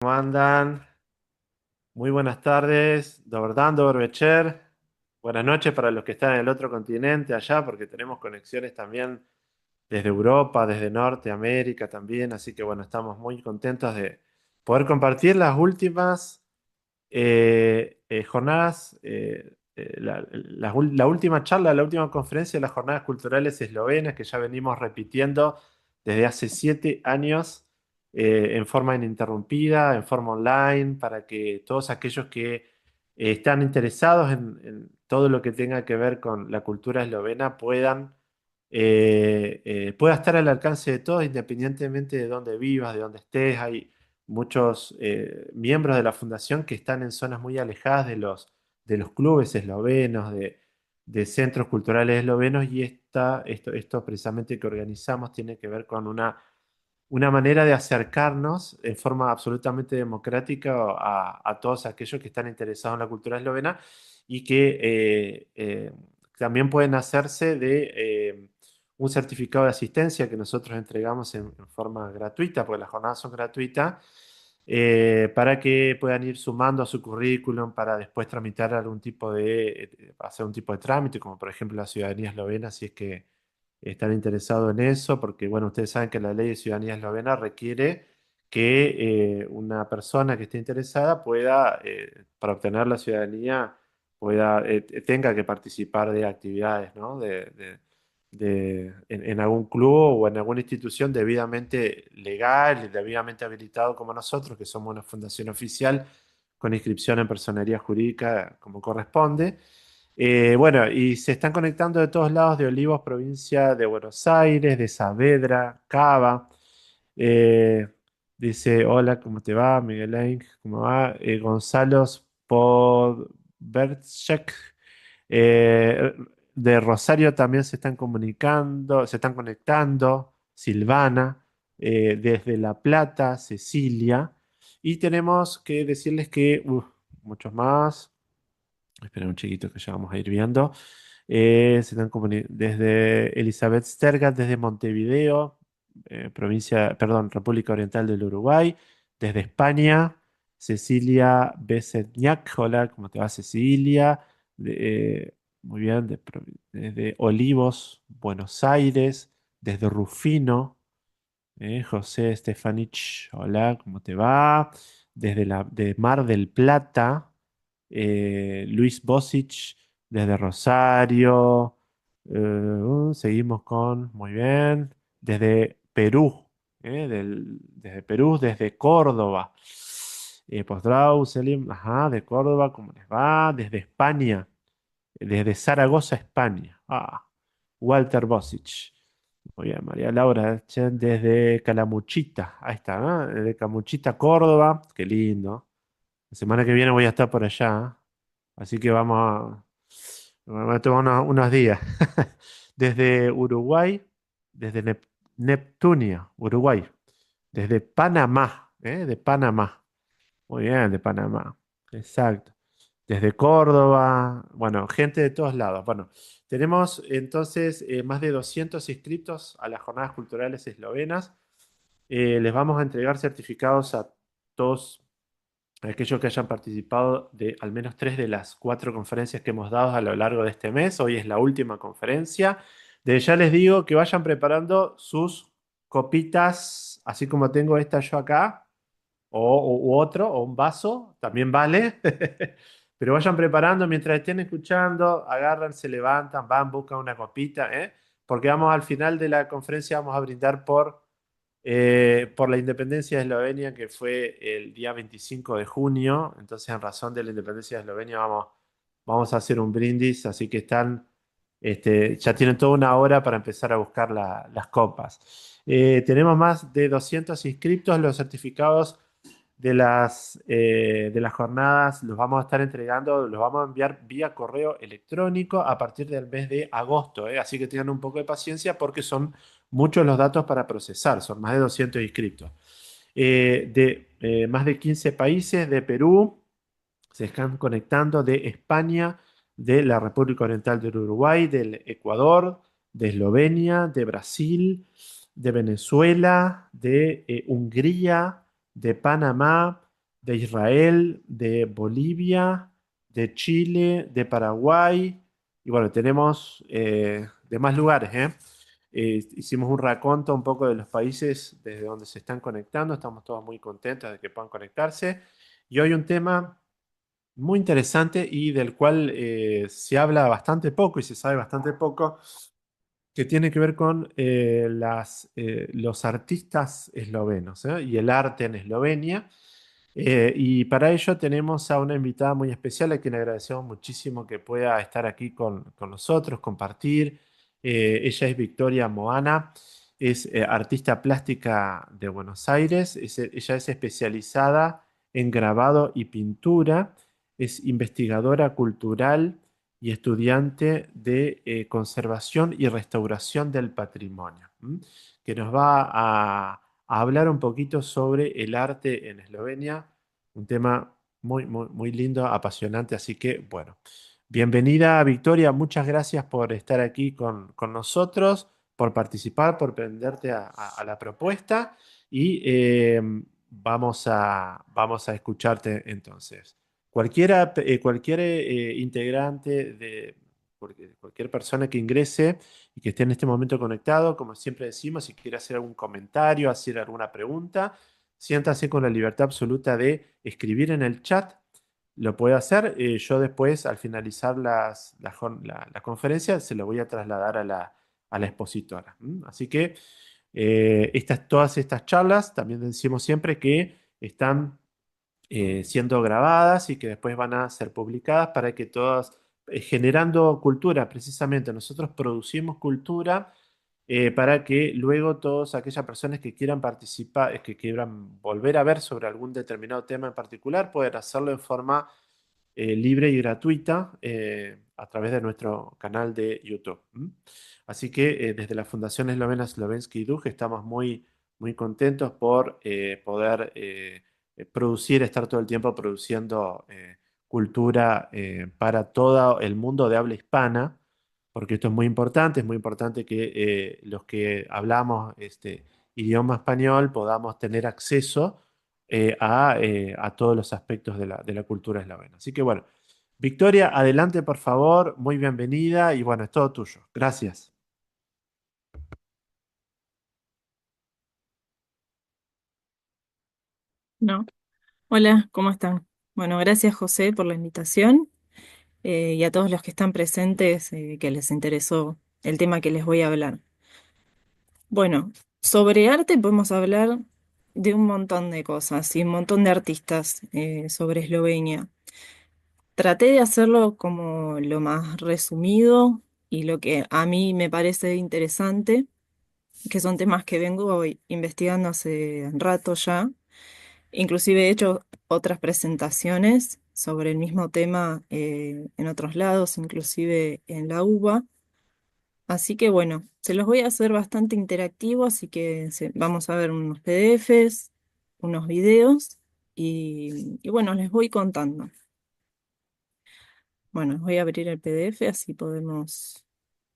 ¿Cómo andan? Muy buenas tardes. Dobar dan, dobar večer. Buenas noches para los que están en el otro continente allá, porque tenemos conexiones también desde Europa, desde Norteamérica también. Así que bueno, estamos muy contentos de poder compartir las últimas jornadas, la última charla, la última conferencia de las jornadas culturales eslovenas que ya venimos repitiendo desde hace 7 años en forma ininterrumpida, en forma online, para que todos aquellos que están interesados en todo lo que tenga que ver con la cultura eslovena pueda estar al alcance de todos, independientemente de dónde vivas, de dónde estés. Hay muchos miembros de la fundación que están en zonas muy alejadas de los clubes eslovenos, de centros culturales eslovenos, y esto precisamente que organizamos tiene que ver con una manera de acercarnos en forma absolutamente democrática a todos aquellos que están interesados en la cultura eslovena y que también pueden hacerse de un certificado de asistencia que nosotros entregamos en forma gratuita, porque las jornadas son gratuitas, para que puedan ir sumando a su currículum para después tramitar hacer un tipo de trámite, como por ejemplo la ciudadanía eslovena, si es que están interesados en eso, porque bueno, ustedes saben que la ley de ciudadanía eslovena requiere que una persona que esté interesada pueda, para obtener la ciudadanía, tenga que participar de actividades, ¿no? En algún club o en alguna institución debidamente legal y debidamente habilitado como nosotros, que somos una fundación oficial con inscripción en personería jurídica como corresponde. Bueno, y se están conectando de todos lados de Olivos, provincia de Buenos Aires, de Saavedra, Cava. Eh, Dice, hola, ¿cómo te va? Miguel Ángel, ¿cómo va? Gonzalo Podberchek. Eh, de Rosario también se están comunicando, se están conectando. Silvana, desde La Plata, Cecilia. Y tenemos que decirles que, muchos más. Espera un chiquito que ya vamos a ir viendo. Desde Elizabeth Stergat, desde Montevideo, perdón, República Oriental del Uruguay, desde España, Cecilia Besetniak. Hola, ¿cómo te va, Cecilia? Muy bien, desde Olivos, Buenos Aires, desde Rufino, José Stefanich. Hola, ¿cómo te va? De Mar del Plata. Luis Bosic desde Rosario. Seguimos muy bien, desde Perú, desde Perú, desde Córdoba. Postrau, Selim, ajá, de Córdoba, ¿cómo les va? Desde España, desde Zaragoza, España. Walter Bosic. Muy bien, María Laura, desde Calamuchita, ahí está, ¿no? Desde Calamuchita, Córdoba, qué lindo. La semana que viene voy a estar por allá, ¿eh? Así que vamos a tomar unos días. Desde Uruguay, desde Neptunia, Uruguay. Desde Panamá, de Panamá. Muy bien, de Panamá. Exacto. Desde Córdoba. Bueno, gente de todos lados. Bueno, tenemos entonces más de 200 inscritos a las jornadas culturales eslovenas. Les vamos a entregar certificados a todos aquellos que hayan participado de al menos 3 de las 4 conferencias que hemos dado a lo largo de este mes. Hoy es la última conferencia. Desde ya les digo que vayan preparando sus copitas, así como tengo esta yo acá, u otro, o un vaso, también vale. Pero vayan preparando mientras estén escuchando, agarran, se levantan, van, buscan una copita, ¿eh? Porque vamos al final de la conferencia, vamos a brindar por la independencia de Eslovenia, que fue el día 25 de junio. Entonces, en razón de la independencia de Eslovenia, vamos a hacer un brindis, así que ya tienen toda una hora para empezar a buscar las copas. Tenemos más de 200 inscriptos. Los certificados de las jornadas los vamos a estar entregando, los vamos a enviar vía correo electrónico a partir del mes de agosto, ¿eh? Así que tengan un poco de paciencia porque son muchos los datos para procesar, son más de 200 inscriptos. De más de 15 países, de Perú, se están conectando, de España, de la República Oriental del Uruguay, del Ecuador, de Eslovenia, de Brasil, de Venezuela, de Hungría, de Panamá. de Israel, de Bolivia, de Chile, de Paraguay, y bueno, tenemos de más lugares, ¿eh? Hicimos un raconto un poco de los países desde donde se están conectando, estamos todos muy contentos de que puedan conectarse. Y hoy un tema muy interesante y del cual se habla bastante poco y se sabe bastante poco, que tiene que ver con los artistas eslovenos, y el arte en Eslovenia. Y para ello tenemos a una invitada muy especial a quien agradecemos muchísimo que pueda estar aquí con nosotros, compartir. Ella es Victoria Moana, es artista plástica de Buenos Aires. Ella es especializada en grabado y pintura, es investigadora cultural y estudiante de conservación y restauración del patrimonio, ¿m? Que nos va a hablar un poquito sobre el arte en Eslovenia, un tema muy, muy, muy lindo, apasionante. Así que, bueno, bienvenida Victoria, muchas gracias por estar aquí con nosotros, por participar, por prenderte a la propuesta y vamos a escucharte entonces. Cualquier integrante cualquier persona que ingrese y que esté en este momento conectado, como siempre decimos, si quiere hacer algún comentario, hacer alguna pregunta, siéntase con la libertad absoluta de escribir en el chat. Lo puede hacer. Yo después, al finalizar la conferencia, se lo voy a trasladar a la expositora. ¿M? Así que todas estas charlas, también decimos siempre que están siendo grabadas y que después van a ser publicadas para que todas, generando cultura, precisamente, nosotros producimos cultura para que luego todas aquellas personas que quieran participar, que quieran volver a ver sobre algún determinado tema en particular, puedan hacerlo en forma libre y gratuita a través de nuestro canal de YouTube. ¿M? Así que desde la Fundación Eslovena Slovensky Duh estamos muy, muy contentos por poder producir, estar todo el tiempo produciendo cultura para todo el mundo de habla hispana, porque esto es muy importante que los que hablamos este idioma español podamos tener acceso a todos los aspectos de la cultura eslovena. Así que bueno, Victoria, adelante por favor, muy bienvenida y bueno, es todo tuyo. Gracias. No. Hola, ¿cómo están? Bueno, gracias José por la invitación y a todos los que están presentes que les interesó el tema que les voy a hablar. Bueno, sobre arte podemos hablar de un montón de cosas y un montón de artistas sobre Eslovenia. Traté de hacerlo como lo más resumido y lo que a mí me parece interesante, que son temas que vengo investigando hace rato ya. Inclusive he hecho otras presentaciones sobre el mismo tema en otros lados, inclusive en la UBA. Así que bueno, se los voy a hacer bastante interactivo, así que vamos a ver unos PDFs, unos videos y bueno, les voy contando. Bueno, voy a abrir el PDF, así podemos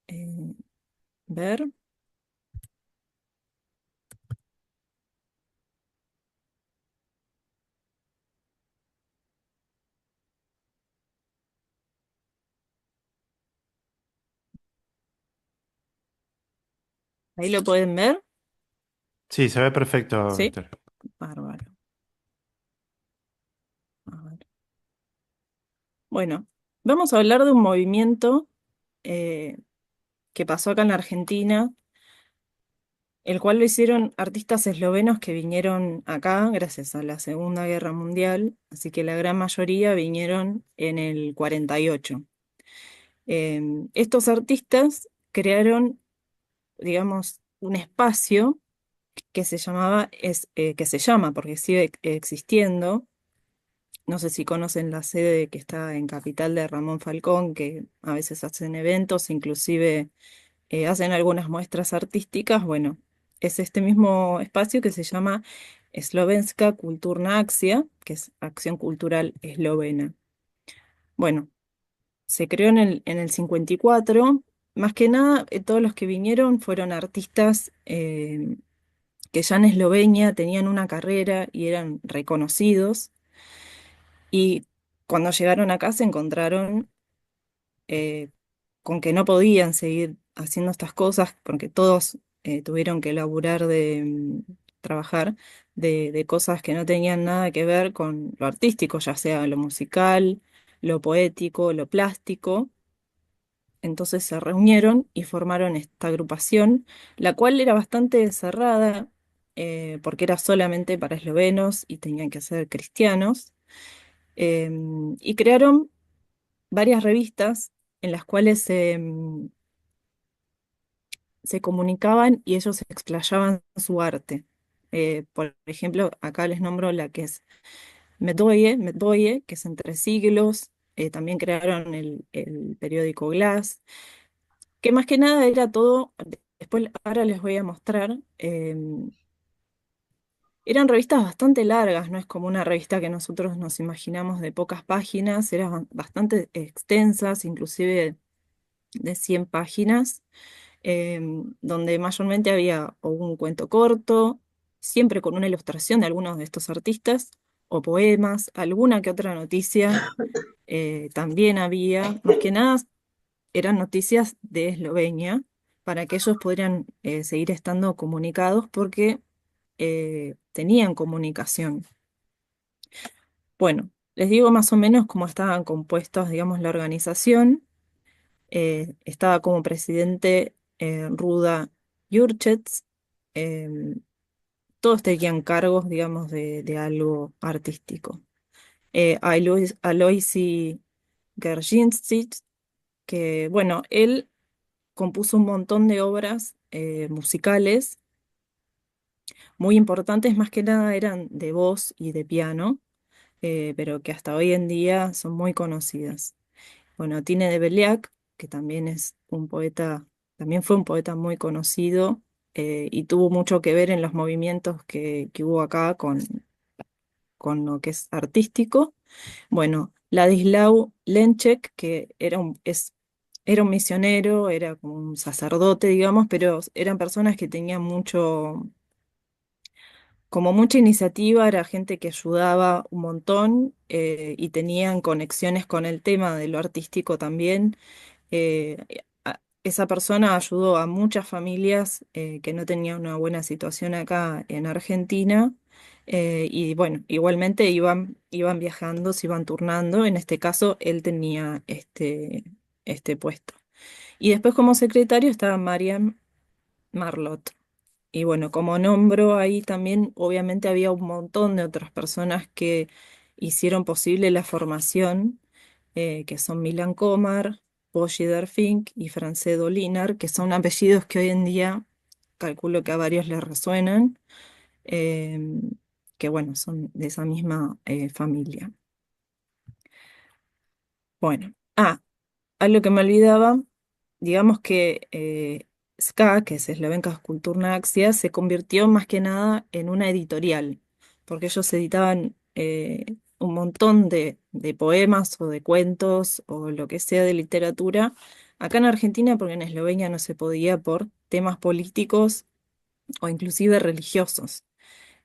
eh, ver. Ahí lo pueden ver, Sí, se ve perfecto, ¿sí? Victoria. Bárbaro. A ver. Bueno, vamos a hablar de un movimiento eh, que pasó acá en la Argentina, el cual lo hicieron artistas eslovenos que vinieron acá gracias a la Segunda Guerra Mundial, así que la gran mayoría vinieron en el 48. Estos artistas crearon, digamos, un espacio que se llamaba, que se llama, porque sigue existiendo. No sé si conocen la sede que está en Capital de Ramón Falcón, que a veces hacen eventos, inclusive hacen algunas muestras artísticas. Bueno, es este mismo espacio que se llama Slovenska Kulturna Akcija, que es Acción Cultural Eslovena. Bueno, se creó en el 54. Más que nada, todos los que vinieron fueron artistas que ya en Eslovenia tenían una carrera y eran reconocidos. Y cuando llegaron acá se encontraron eh, con que no podían seguir haciendo estas cosas porque todos tuvieron que laburar trabajar de cosas que no tenían nada que ver con lo artístico, ya sea lo musical, lo poético, lo plástico. Entonces se reunieron y formaron esta agrupación, la cual era bastante cerrada, porque era solamente para eslovenos y tenían que ser cristianos. Y crearon varias revistas en las cuales se comunicaban y ellos explayaban su arte. Por ejemplo, acá les nombro la que es Medboye, que es Entre Siglos. También crearon el periódico Glass, que más que nada era todo, después ahora les voy a mostrar. Eran revistas bastante largas, no es como una revista que nosotros nos imaginamos de pocas páginas, eran bastante extensas, inclusive de 100 páginas, donde mayormente había o un cuento corto, siempre con una ilustración de algunos de estos artistas, o poemas, alguna que otra noticia también había, más que nada eran noticias de Eslovenia, para que ellos pudieran seguir estando comunicados porque tenían comunicación. Bueno, les digo más o menos cómo estaban compuestos, digamos, la organización. Estaba como presidente Ruda Jurčec. em, Todos tenían cargos, digamos, de algo artístico. Aloisi Gerzincic, que, bueno, él compuso un montón de obras musicales muy importantes, más que nada eran de voz y de piano, pero que hasta hoy en día son muy conocidas. Bueno, Tine de Beliak, que también es un poeta, también fue un poeta muy conocido y tuvo mucho que ver en los movimientos que hubo acá con lo que es artístico. Bueno, Ladislau Lenček, que era un misionero, era como un sacerdote, digamos, pero eran personas que tenían como mucha iniciativa, era gente que ayudaba un montón y tenían conexiones con el tema de lo artístico también. Eh, Esa persona ayudó a muchas familias que no tenían una buena situación acá en Argentina. Y bueno, igualmente iban viajando, se iban turnando. En este caso, él tenía este puesto. Y después como secretario estaba Mariam Marlot. Y bueno, como nombro ahí también, obviamente había un montón de otras personas que hicieron posible la formación, que son Milan Komar, Boshi Fink y Francedo Linar, que son apellidos que hoy en día calculo que a varios les resuenan, eh, que bueno, son de esa misma familia. Bueno, algo que me olvidaba, digamos que SKA, que es Slovenska Kulturna Akcija, se convirtió más que nada en una editorial, porque ellos editaban un montón de poemas o de cuentos o lo que sea de literatura, acá en Argentina, porque en Eslovenia no se podía por temas políticos o inclusive religiosos.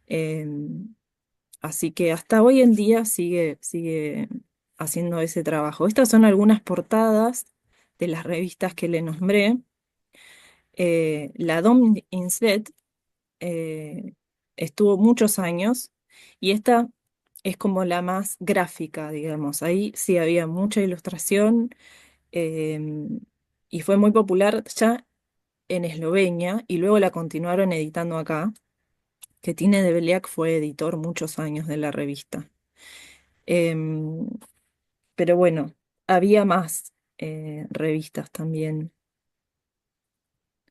Em, Así que hasta hoy en día sigue haciendo ese trabajo. Estas son algunas portadas de las revistas que le nombré. La Dom Insvet estuvo muchos años y esta es como la más gráfica, digamos. Ahí sí había mucha ilustración eh, y fue muy popular ya en Eslovenia y luego la continuaron editando acá, que Tine de Beliak fue editor muchos años de la revista. Em, pero bueno, había más revistas también,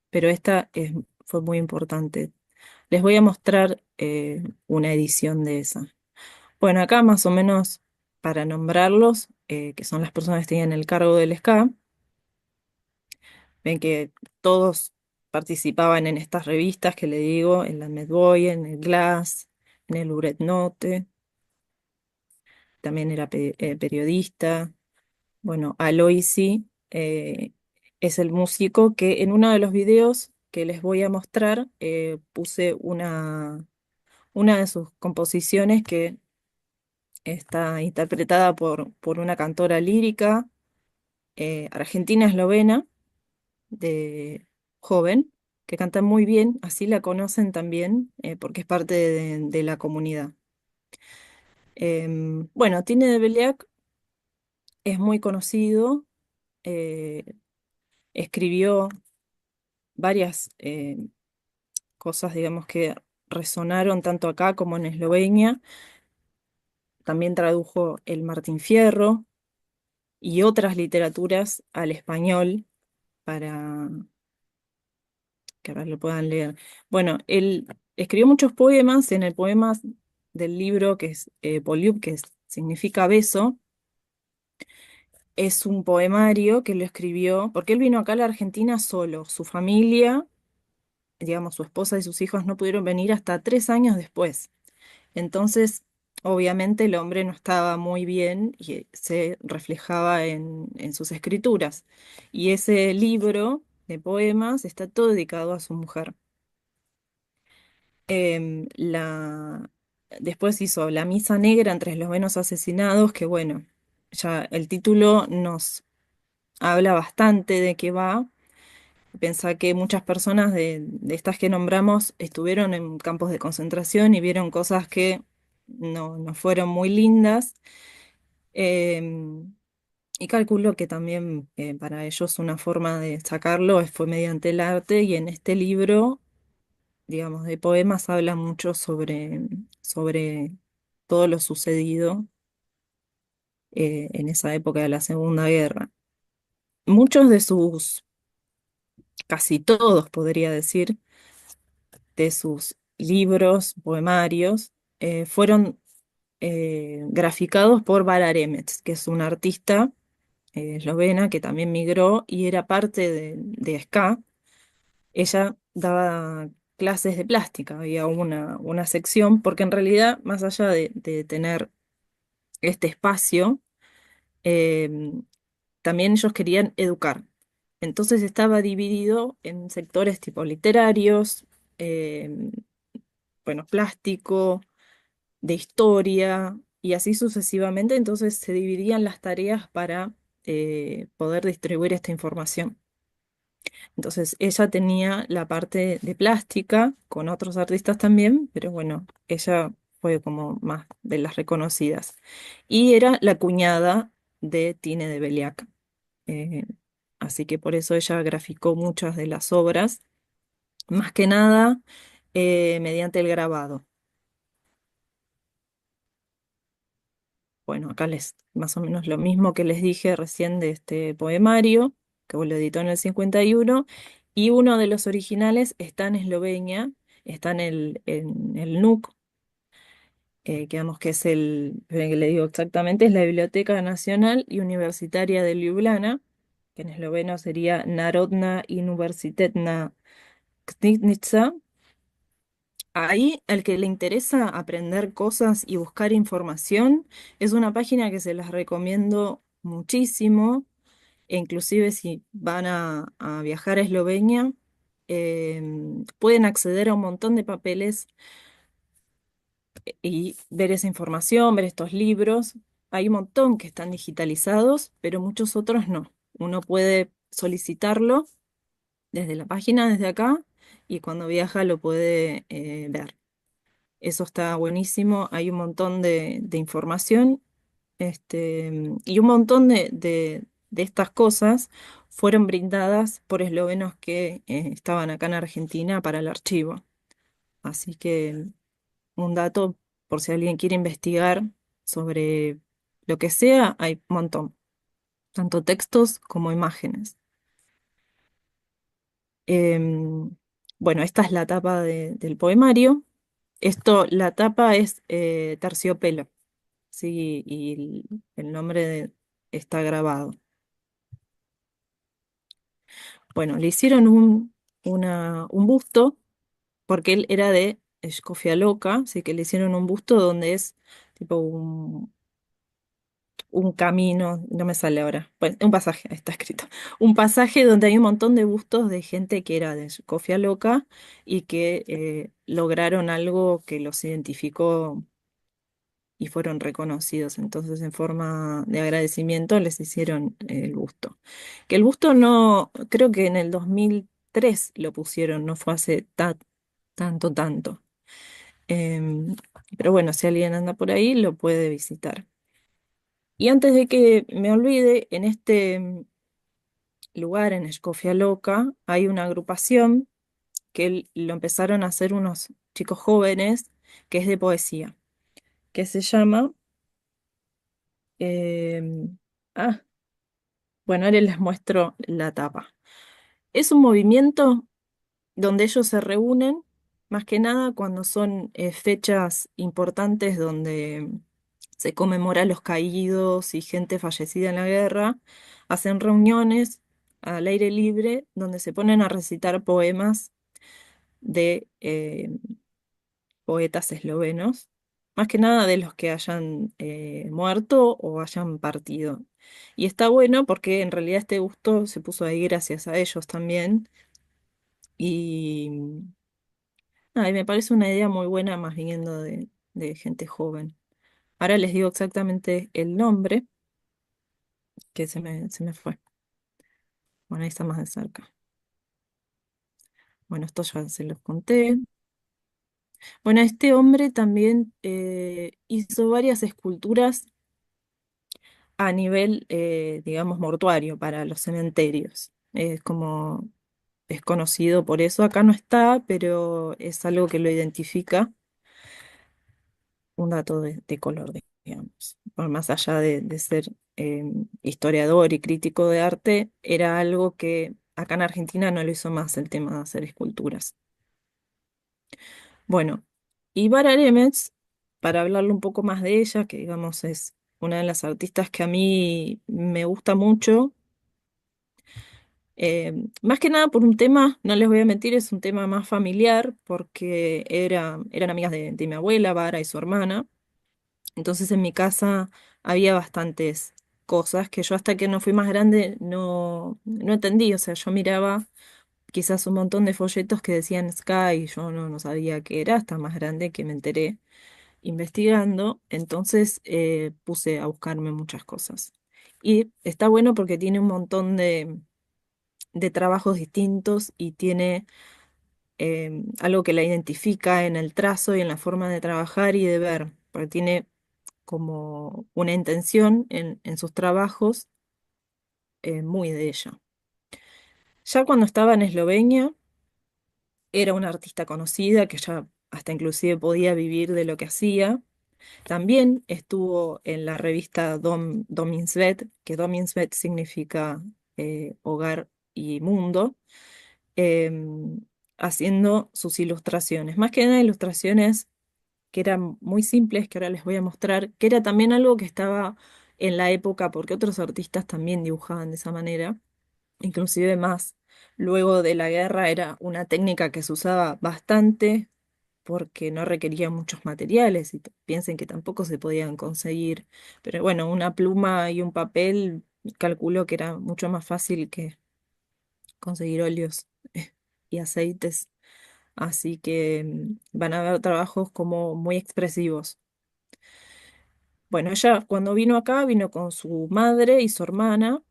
pero fue muy importante. Les voy a mostrar una edición de esa. Bueno, acá más o menos para nombrarlos, que son las personas que tenían el cargo del SCA, ven que todos participaban en estas revistas que le digo, en la Medboy, en el Glass, en el Uret Note, también era periodista. Bueno, Aloisi es el músico que en uno de los videos que les voy a mostrar puse una de sus composiciones que Está interpretada por una cantora lírica argentina-eslovena, de joven, que canta muy bien, así la conocen también, porque es parte de la comunidad. Bueno, Tine de Beliak es muy conocido, eh, escribió varias cosas, digamos, que resonaron tanto acá como en Eslovenia. También tradujo el Martín Fierro y otras literaturas al español para que ahora lo puedan leer. Bueno, él escribió muchos poemas. En el poema del libro que es Poliuk, significa beso, es un poemario que lo escribió, porque él vino acá a la Argentina solo. Su familia, digamos, su esposa y sus hijos no pudieron venir hasta 3 años después. Entonces, obviamente el hombre no estaba muy bien y se reflejaba en sus escrituras. Y ese libro de poemas está todo dedicado a su mujer. Em, la... Después hizo La Misa Negra entre eslovenos asesinados, que bueno, ya el título nos habla bastante de qué va. Pensá que muchas personas de estas que nombramos estuvieron en campos de concentración y vieron cosas que no fueron muy lindas. Em, y calculo que también para ellos una forma de sacarlo fue mediante el arte, y en este libro, digamos, de poemas habla mucho sobre todo lo sucedido en esa época de la Segunda Guerra. Muchos de sus, casi todos podría decir, de sus libros, poemarios, fueron graficados por Vara Remets, que es una artista eslovena que también migró y era parte de SCA. Ella daba clases de plástica, había una sección, porque en realidad, más allá de tener este espacio, eh, también ellos querían educar. Entonces estaba dividido en sectores tipo literarios, eh, bueno, plástico, de historia y así sucesivamente. Entonces se dividían las tareas para poder distribuir esta información. Entonces ella tenía la parte de plástica con otros artistas también, pero bueno, ella fue como más de las reconocidas. Y era la cuñada de Tine de Beliak. Eh, Así que por eso ella graficó muchas de las obras, más que nada mediante el grabado. Bueno, acá les más o menos lo mismo que les dije recién de este poemario, que lo editó en el 51, y uno de los originales está en Eslovenia, está en el NUC, que digamos que es esperen que le digo exactamente, es la Biblioteca Nacional y Universitaria de Ljubljana, que en esloveno sería Narodna Univerzitetna Knjižnica. Ahí, al que le interesa aprender cosas y buscar información, es una página que se las recomiendo muchísimo, e inclusive si van a viajar a Eslovenia, pueden acceder a un montón de papeles y ver esa información, ver estos libros. Hay un montón que están digitalizados, pero muchos otros no. Uno puede solicitarlo desde la página, desde acá, y cuando viaja lo puede ver. Eso está buenísimo. Hay un montón de información, y un montón de estas cosas fueron brindadas por eslovenos que estaban acá en Argentina para el archivo. Así que un dato por si alguien quiere investigar sobre lo que sea, hay un montón, tanto textos como imágenes. Em, bueno, esta es la tapa del poemario. La tapa es Terciopelo. Sí, y el nombre está grabado. Bueno, le hicieron un busto, porque él era de Escofia Loca, así que le hicieron un busto donde es tipo un camino, no me sale ahora, pues, un pasaje, ahí está escrito, un pasaje donde hay un montón de bustos de gente que era de Escofia Loca y que lograron algo que los identificó y fueron reconocidos. Entonces, en forma de agradecimiento, les hicieron el busto. Que el busto no, creo que en el 2003 lo pusieron, no fue hace tanto. Em, pero bueno, si alguien anda por ahí, lo puede visitar. Y antes de que me olvide, en este lugar, en Escofia Loca, hay una agrupación que lo empezaron a hacer unos chicos jóvenes, que es de poesía, que se llama... em, ah, bueno, ahora les muestro la tapa. Es un movimiento donde ellos se reúnen, más que nada cuando son fechas importantes donde se conmemora a los caídos y gente fallecida en la guerra, hacen reuniones al aire libre donde se ponen a recitar poemas de poetas eslovenos, más que nada de los que hayan muerto o hayan partido. Y está bueno porque en realidad este gusto se puso ahí gracias a ellos también. Y nada, y me parece una idea muy buena más viniendo de gente joven. Ahora les digo exactamente el nombre, que se me fue. Bueno, ahí está más de cerca. Bueno, esto ya se los conté. Bueno, este hombre también hizo varias esculturas a nivel, digamos, mortuario para los cementerios. Es conocido por eso. Acá no está, pero es algo que lo identifica, un dato de color, digamos. Por más allá de ser eh, historiador y crítico de arte, era algo que acá en Argentina no lo hizo más el tema de hacer esculturas. Bueno, y Vara Nemetz, para hablarle un poco más de ella, que digamos es una de las artistas que a mí me gusta mucho, más que nada por un tema, no les voy a mentir, es un tema más familiar, porque eran amigas de mi abuela, Vara y su hermana. Entonces en mi casa había bastantes cosas que yo hasta que no fui más grande no entendí. O sea, yo miraba quizás un montón de folletos que decían Sky y yo no sabía qué era, hasta más grande que me enteré investigando. Entonces puse a buscarme muchas cosas. Y está bueno porque tiene un montón de trabajos distintos y tiene algo que la identifica en el trazo y en la forma de trabajar y de ver, porque tiene como una intención en sus trabajos muy de ella. Ya cuando estaba en Eslovenia, era una artista conocida que ya hasta inclusive podía vivir de lo que hacía. También estuvo en la revista Dominsvet, que Dominsvet significa hogar y mundo, em, haciendo sus ilustraciones. Más que nada ilustraciones que eran muy simples, que ahora les voy a mostrar, que era también algo que estaba en la época, porque otros artistas también dibujaban de esa manera, inclusive más. Luego de la guerra era una técnica que se usaba bastante porque no requería muchos materiales y piensen que tampoco se podían conseguir. Pero bueno, una pluma y un papel calculo que era mucho más fácil que conseguir óleos y aceites. Así que van a ver trabajos como muy expresivos. Bueno, ella cuando vino acá vino con su madre y su hermana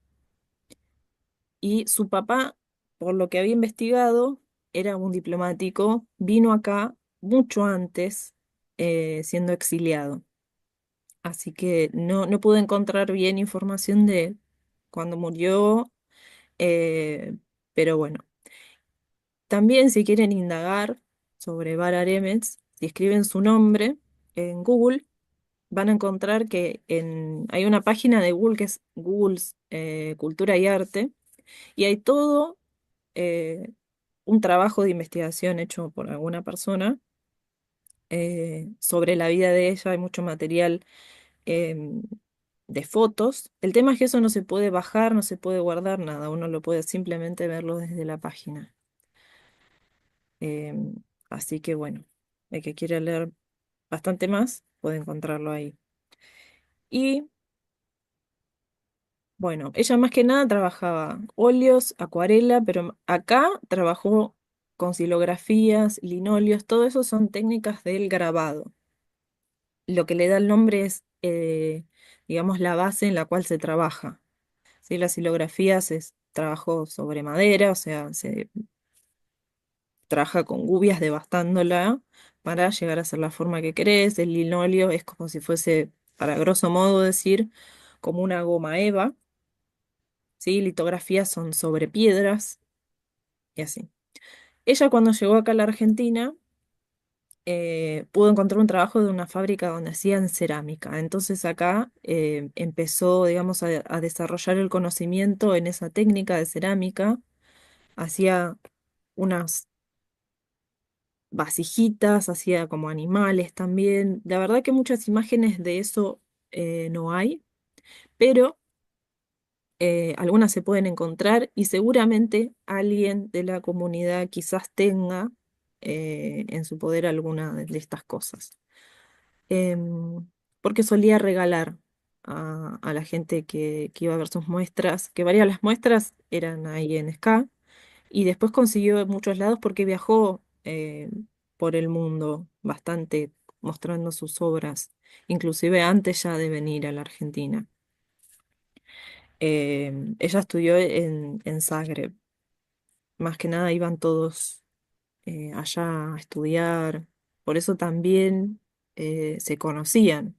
y su papá, por lo que había investigado, era un diplomático, vino acá mucho antes siendo exiliado. Así que no pude encontrar bien información de cuándo murió, eh, pero bueno. También si quieren indagar sobre Vara Remets, si escriben su nombre en Google, van a encontrar que hay una página de Google que es Google's Cultura y Arte, y hay todo eh, un trabajo de investigación hecho por alguna persona sobre la vida de ella. Hay mucho material em, de fotos. El tema es que eso no se puede bajar, no se puede guardar nada, uno lo puede simplemente verlo desde la página. Em, Así que bueno, el que quiera leer bastante más puede encontrarlo ahí. Y bueno, ella más que nada trabajaba óleos, acuarela, pero acá trabajó con silografías, linóleos, todo eso son técnicas del grabado. lo que le da el nombre es, digamos, la base en la cual se trabaja. ¿Sí? Las silografías es trabajo sobre madera, o sea, se trabaja con gubias devastándola para llegar a ser la forma que querés. El linóleo es como si fuese, para grosso modo decir, como una goma eva, ¿sí? Litografías son sobre piedras y así. Ella cuando llegó acá a la Argentina, pudo encontrar un trabajo de una fábrica donde hacían cerámica. Entonces acá empezó, digamos, a desarrollar el conocimiento en esa técnica de cerámica. Hacía unas vasijitas, hacía como animales también. La verdad que muchas imágenes de eso no hay, pero algunas se pueden encontrar y seguramente alguien de la comunidad quizás tenga en su poder alguna de estas cosas. Porque solía regalar a la gente que iba a ver sus muestras, que varias de las muestras eran ahí en SCA, y después consiguió en muchos lados porque viajó por el mundo bastante mostrando sus obras, inclusive antes ya de venir a la Argentina. Ella estudió en Zagreb, más que nada iban todos allá a estudiar, por eso también se conocían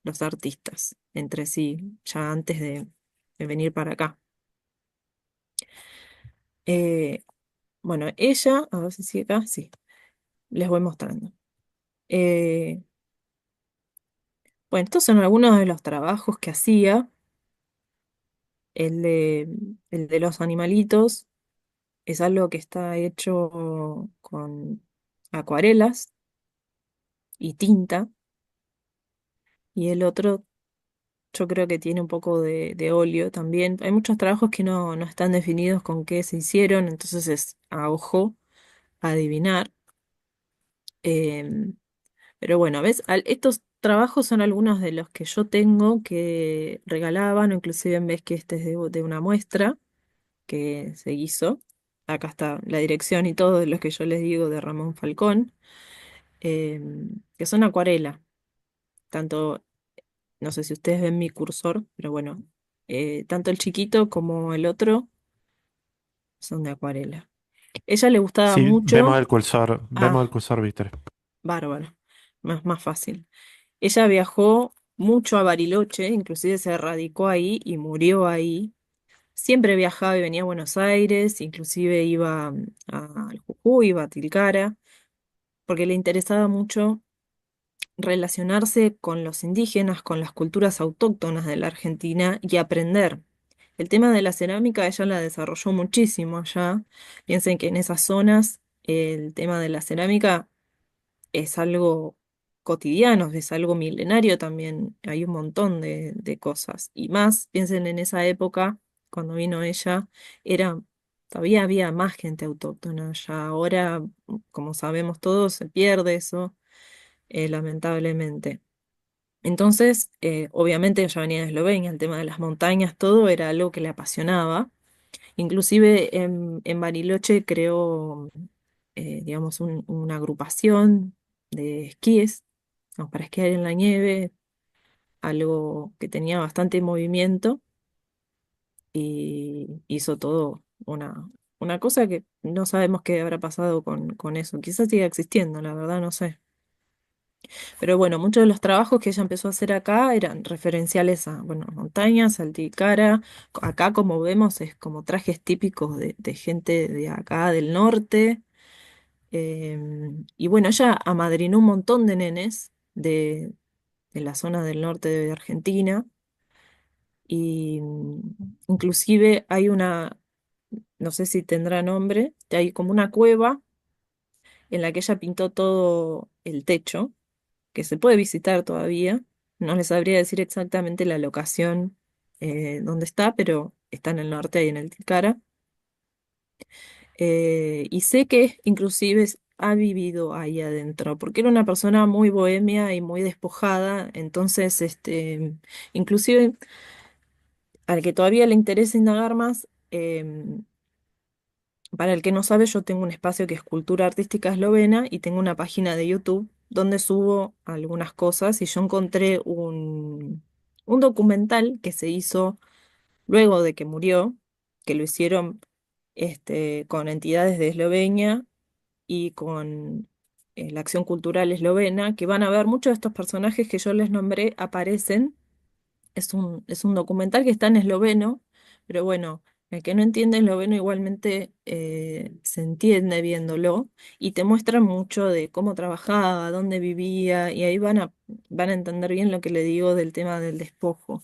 los artistas entre sí, ya antes de venir para acá. Eh, bueno, ella, a ver si sigue acá, sí, les voy mostrando. Eh, bueno, estos son algunos de los trabajos que hacía. El de, el de los animalitos es algo que está hecho con acuarelas y tinta, y el otro yo creo que tiene un poco de óleo también. Hay muchos trabajos que no están definidos con qué se hicieron, entonces es a ojo adivinar. Em, pero bueno, ¿ves? Estos trabajos son algunos de los que yo tengo que regalaban, o inclusive ves que este es de una muestra que se hizo. Acá está la dirección y todo de los que yo les digo de Ramón Falcón, que son acuarela. Tanto, no sé si ustedes ven mi cursor, pero bueno, tanto el chiquito como el otro son de acuarela. Ella le gustaba Sí, mucho, vemos el ah, cursor, Víctor. bárbaro, más fácil. Ella viajó mucho a Bariloche, inclusive se radicó ahí y murió ahí. Siempre viajaba y venía a Buenos Aires, inclusive iba al Jujuy, iba a Tilcara, porque le interesaba mucho relacionarse con los indígenas, con las culturas autóctonas de la Argentina y aprender. El tema de la cerámica ella la desarrolló muchísimo allá. Piensen que en esas zonas el tema de la cerámica es algo cotidiano, es algo milenario también. Hay un montón de cosas. Y más, piensen en esa época, cuando vino ella, era, todavía había más gente autóctona. Ya ahora, como sabemos todos, se pierde eso, lamentablemente. Entonces, obviamente ella venía de Eslovenia, el tema de las montañas, todo era algo que le apasionaba. Inclusive en Bariloche creó, digamos, una agrupación de esquíes, ¿no? Para esquiar en la nieve, algo que tenía bastante movimiento y hizo todo una cosa que no sabemos qué habrá pasado con eso. Quizás siga existiendo, la verdad, no sé. Pero bueno, muchos de los trabajos que ella empezó a hacer acá eran referenciales a, bueno, montañas, Alticara. Acá, como vemos, es como trajes típicos de gente de acá del norte. Y bueno, ella amadrinó un montón de nenes de la zona del norte de Argentina. Y inclusive hay una, no sé si tendrá nombre, hay como una cueva en la que ella pintó todo el techo que se puede visitar todavía. No les sabría decir exactamente la locación donde está, pero está en el norte y en el Tilcara. Y sé que inclusive ha vivido ahí adentro, porque era una persona muy bohemia y muy despojada, entonces, inclusive al que todavía le interesa indagar más, para el que no sabe, yo tengo un espacio que es Cultura Artística Eslovena y tengo una página de YouTube donde subo algunas cosas y yo encontré un documental que se hizo luego de que murió, que lo hicieron con entidades de Eslovenia y con la Acción Cultural Eslovena, que van a ver muchos de estos personajes que yo les nombré aparecen. Es un documental que está en esloveno, pero bueno, el que no entiende esloveno igualmente se entiende viéndolo y te muestra mucho de cómo trabajaba, dónde vivía y ahí van a entender bien lo que le digo del tema del despojo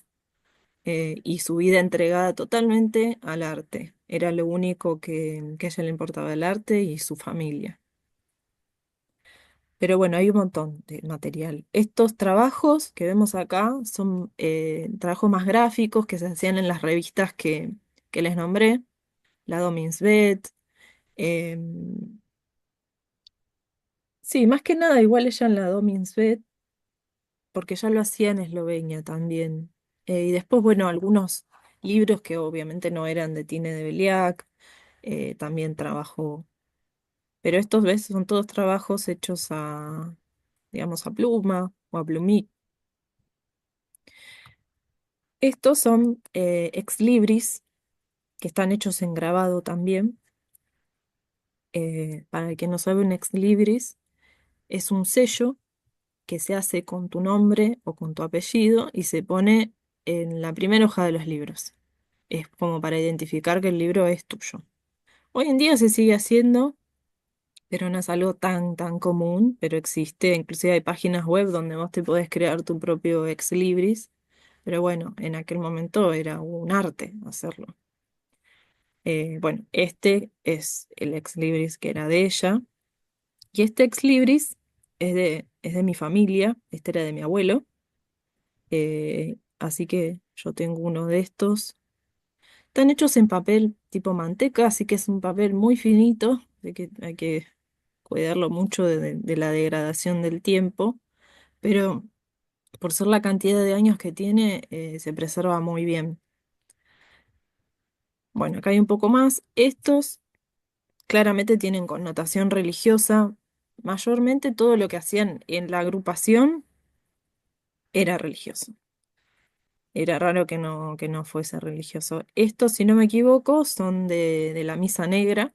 y su vida entregada totalmente al arte. Era lo único que a ella le importaba el arte y su familia. Pero bueno, hay un montón de material. Estos trabajos que vemos acá son trabajos más gráficos que se hacían en las revistas que les nombré, la Dominsvet. Sí, más que nada igual ella en la Dominsvet, porque ya lo hacía en Eslovenia también. Y después, bueno, algunos libros que obviamente no eran de Tine de Beliak, también trabajó. Pero estos, ¿ves? Son todos trabajos hechos digamos, a pluma o a plumí. Estos son ex libris, que están hechos en grabado también. Para el que no sabe, un ex libris es un sello que se hace con tu nombre o con tu apellido y se pone en la primera hoja de los libros. Es como para identificar que el libro es tuyo. Hoy en día se sigue haciendo, pero no es algo tan común, pero existe. Inclusive hay páginas web donde vos te podés crear tu propio ex libris. Pero bueno, en aquel momento era un arte hacerlo. Bueno, este es el ex libris que era de ella. Y este ex libris es de mi familia, este era de mi abuelo. Así que yo tengo uno de estos. Están hechos en papel tipo manteca, así que es un papel muy finito, así que hay que cuidarlo mucho de la degradación del tiempo. Pero por ser la cantidad de años que tiene, se preserva muy bien. Bueno, acá hay un poco más. Estos claramente tienen connotación religiosa. Mayormente todo lo que hacían en la agrupación era religioso. Era raro que no fuese religioso. Estos, si no me equivoco, son de la misa negra.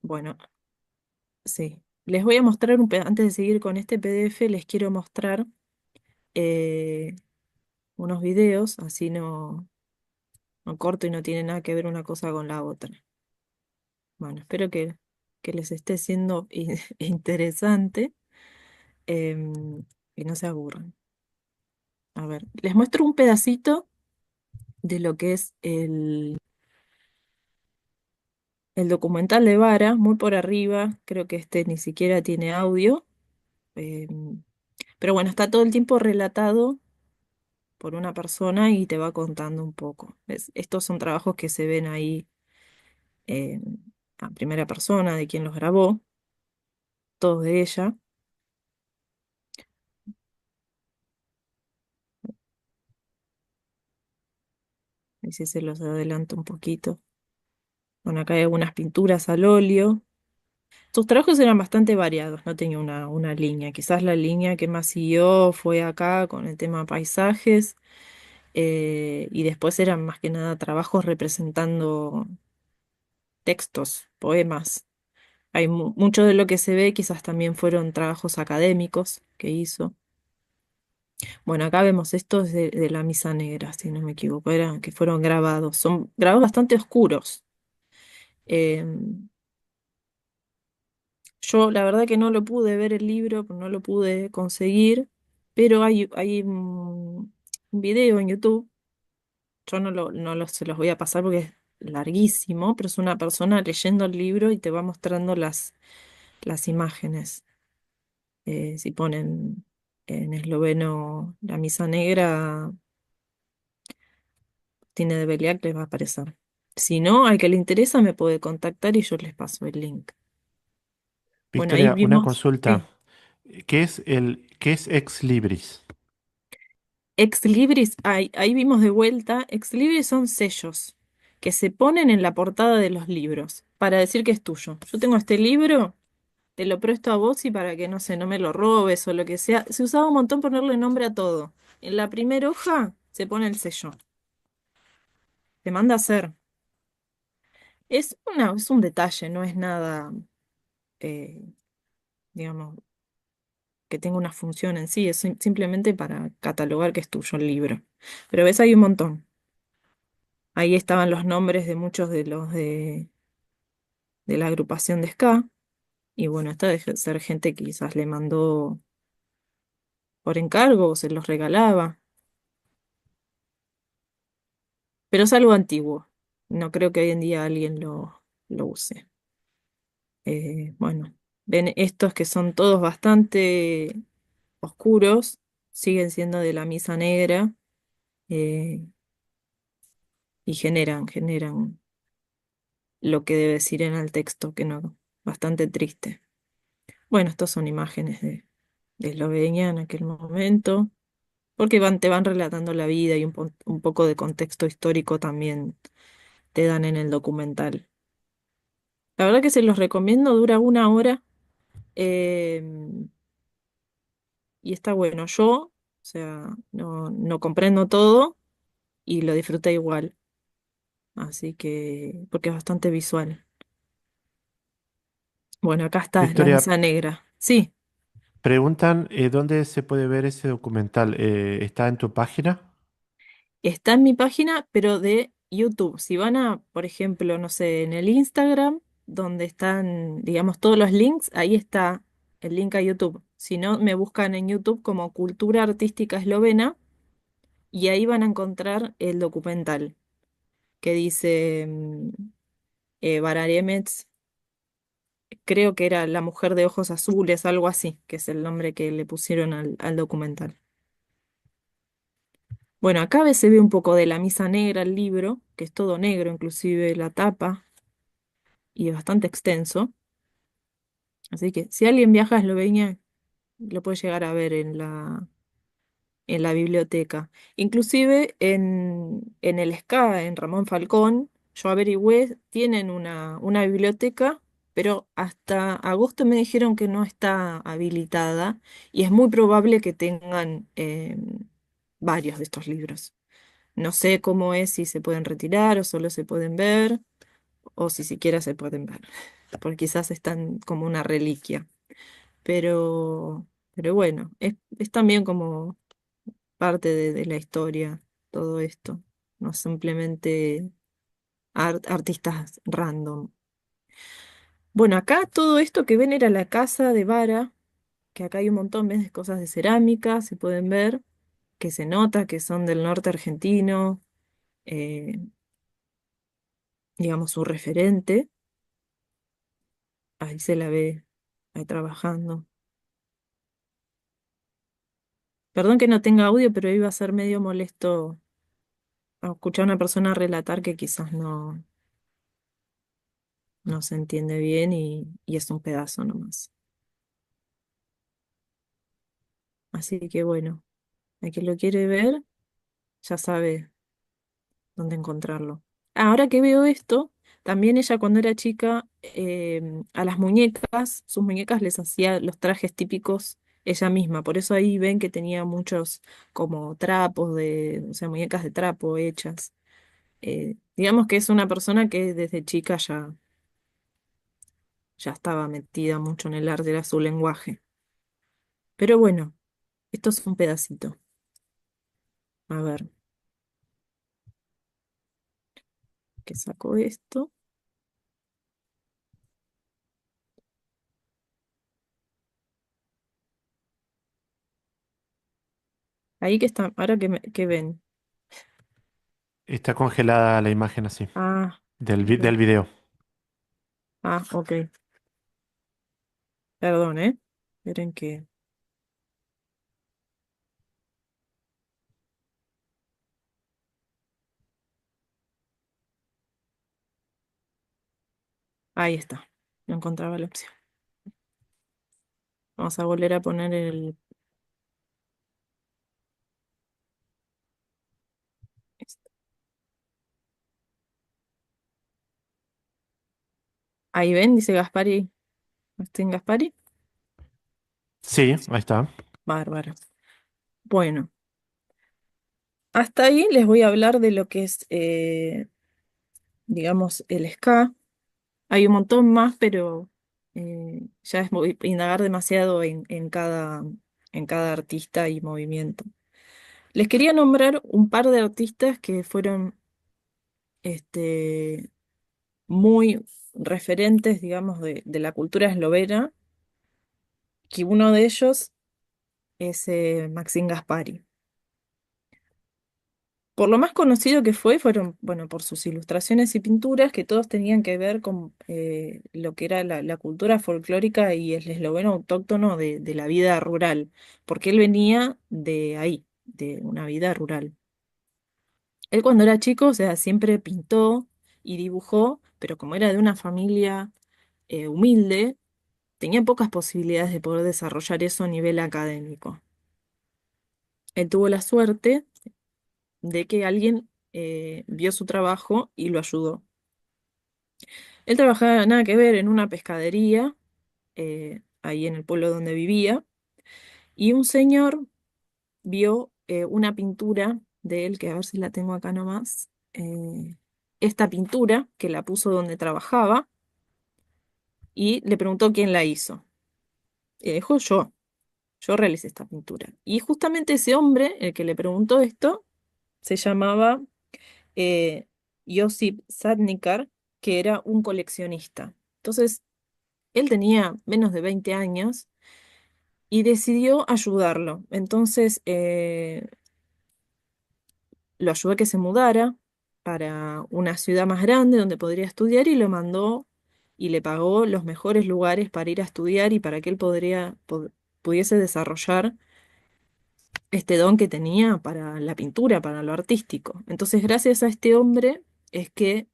Bueno, sí. Les voy a mostrar antes de seguir con este PDF, les quiero mostrar eh, unos videos, así no corto y no tiene nada que ver una cosa con la otra. Bueno, espero que les esté siendo interesante y no se aburran. A ver, les muestro un pedacito de lo que es el documental de Vara, muy por arriba, creo que este ni siquiera tiene audio, pero bueno, está todo el tiempo relatado por una persona y te va contando un poco. Estos son trabajos que se ven ahí eh, a primera persona de quien los grabó, todos de ella. Y si se los adelanto un poquito. Bueno, acá hay algunas pinturas al óleo. Sus trabajos eran bastante variados, no tenía una línea. Quizás la línea que más siguió fue acá con el tema paisajes, y después eran más que nada trabajos representando textos, poemas. Hay mucho de lo que se ve, quizás también fueron trabajos académicos que hizo. Bueno, acá vemos estos de la Misa Negra, si no me equivoco, eran que fueron grabados. Son grabados bastante oscuros. Em, Yo la verdad que no lo pude ver el libro, no lo pude conseguir, pero hay un video en YouTube. Yo se los voy a pasar porque es larguísimo, pero es una persona leyendo el libro y te va mostrando las imágenes. Si ponen en esloveno la misa negra, tiene de Beliak, les va a aparecer. Si no, al que le interesa me puede contactar y yo les paso el link. Bueno, ahí Victoria, una vimos consulta. que ¿Qué es Ex Libris? Ex Libris, ahí vimos de vuelta, Ex Libris son sellos. que se ponen en la portada de los libros para decir que es tuyo. Yo tengo este libro, te lo presto a vos y para que no sé, no me lo robes o lo que sea. Se usaba un montón ponerle nombre a todo. En la primera hoja se pone el sello. Te manda a hacer. Es un detalle, no es nada, eh, digamos, que tenga una función en sí, es simplemente para catalogar que es tuyo el libro. Pero ves, hay un montón. Ahí estaban los nombres de muchos de los de la agrupación de ska. Y bueno, esta debe ser gente que quizás le mandó por encargo o se los regalaba. Pero es algo antiguo. No creo que hoy en día alguien lo use. Bueno, ven estos que son todos bastante oscuros, siguen siendo de la misa negra, eh, y generan lo que debe decir en el texto, que no, bastante triste. Bueno, estas son imágenes de Eslovenia en aquel momento, porque te van relatando la vida y un poco de contexto histórico también te dan en el documental. La verdad que se los recomiendo, dura una hora, eh, y está bueno. Yo, o sea, no comprendo todo y lo disfruté igual, así que, porque es bastante visual. Bueno, acá está, la Victoria, misa negra. Sí. preguntan dónde se puede ver ese documental. ¿Está en tu página? Está en mi página, pero de YouTube. Si van a, por ejemplo, no sé, en el Instagram, donde están, digamos, todos los links, ahí está el link a YouTube. Si no, me buscan en YouTube como Cultura Artística Eslovena y ahí van a encontrar el documental que dice Vara Remets, creo que era La mujer de ojos azules, algo así, que es el nombre que le pusieron al documental. Bueno, acá se ve un poco de la misa negra, el libro, que es todo negro, inclusive la tapa, y es bastante extenso. Así que si alguien viaja a Eslovenia, lo puede llegar a ver en la biblioteca. Inclusive en el SCA, en Ramón Falcón, yo averigüé, tienen una biblioteca, pero hasta agosto me dijeron que no está habilitada y es muy probable que tengan varios de estos libros. No sé cómo es, si se pueden retirar o solo se pueden ver, o si siquiera se pueden ver, porque quizás están como una reliquia. Pero bueno, es también como parte de la historia todo esto, no simplemente artistas random. Bueno, acá todo esto que ven era la casa de Vara, que acá hay un montón, ¿ves? De cosas de cerámica, se pueden ver, que se nota que son del norte argentino, eh, digamos, su referente. Ahí se la ve, ahí trabajando. Perdón que no tenga audio, pero iba a ser medio molesto a escuchar a una persona relatar que quizás no se entiende bien y es un pedazo nomás. Así que bueno, a quien lo quiere ver, ya sabe dónde encontrarlo. Ahora que veo esto, también ella cuando era chica, a las muñecas, sus muñecas les hacía los trajes típicos ella misma. Por eso ahí ven que tenía muchos como trapos o sea, muñecas de trapo hechas. Digamos que es una persona que desde chica ya estaba metida mucho en el arte, era su lenguaje. Pero bueno, esto es un pedacito. A ver, ¿qué saco esto? Ahí que está, ahora que ven. Está congelada la imagen así, Ah, del ok. video. Ok. Perdón, ¿eh? Esperen que. Ahí está. No encontraba la opción. Vamos a volver a poner el. Ahí ven, dice Gaspari, Martín Gaspari. Sí, ahí está. Bárbaro. Bueno, hasta ahí les voy a hablar de lo que es, digamos, el ska. Hay un montón más, pero ya es indagar demasiado en cada artista y movimiento. Les quería nombrar un par de artistas que fueron este, muy referentes, digamos, de la cultura eslovena, que uno de ellos es Maxim Gaspari. Por lo más conocido que fueron, bueno, por sus ilustraciones y pinturas que todos tenían que ver con lo que era la cultura folclórica y el esloveno autóctono de la vida rural, porque él venía de ahí, de una vida rural. Él cuando era chico, o sea, siempre pintó y dibujó, pero como era de una familia humilde, tenía pocas posibilidades de poder desarrollar eso a nivel académico. Él tuvo la suerte de que alguien vio su trabajo y lo ayudó. Él trabajaba nada que ver en una pescadería, ahí en el pueblo donde vivía, y un señor vio una pintura de él, que a ver si la tengo acá nomás, esta pintura que la puso donde trabajaba y le preguntó quién la hizo. Y dijo yo realicé esta pintura. Y justamente ese hombre, el que le preguntó esto, se llamaba eh, Josip Sadnikar, que era un coleccionista. Entonces, él tenía menos de 20 años y decidió ayudarlo. Entonces, lo ayudó a que se mudara para una ciudad más grande donde podría estudiar y lo mandó y le pagó los mejores lugares para ir a estudiar y para que él pudiese desarrollar este don que tenía para la pintura, para lo artístico. Entonces, gracias a este hombre es que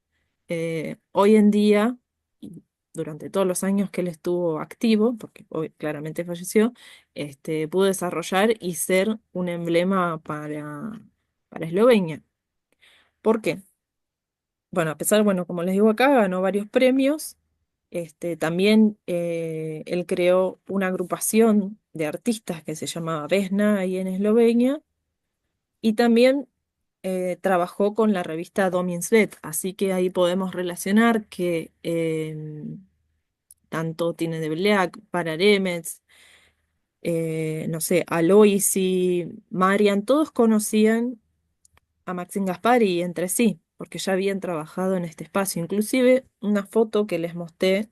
hoy en día, y durante todos los años que él estuvo activo, porque hoy claramente falleció, pudo desarrollar y ser un emblema para Eslovenia. ¿Por qué? Bueno, a pesar, bueno, como les digo acá, ganó varios premios. También él creó una agrupación de artistas que se llamaba Vesna ahí en Eslovenia y también trabajó con la revista Domin Svet, así que ahí podemos relacionar que tanto Tine de Black, Pararemets, no sé, Aloisi, Marian, todos conocían a Maxim Gaspari entre sí, porque ya habían trabajado en este espacio. Inclusive una foto que les mostré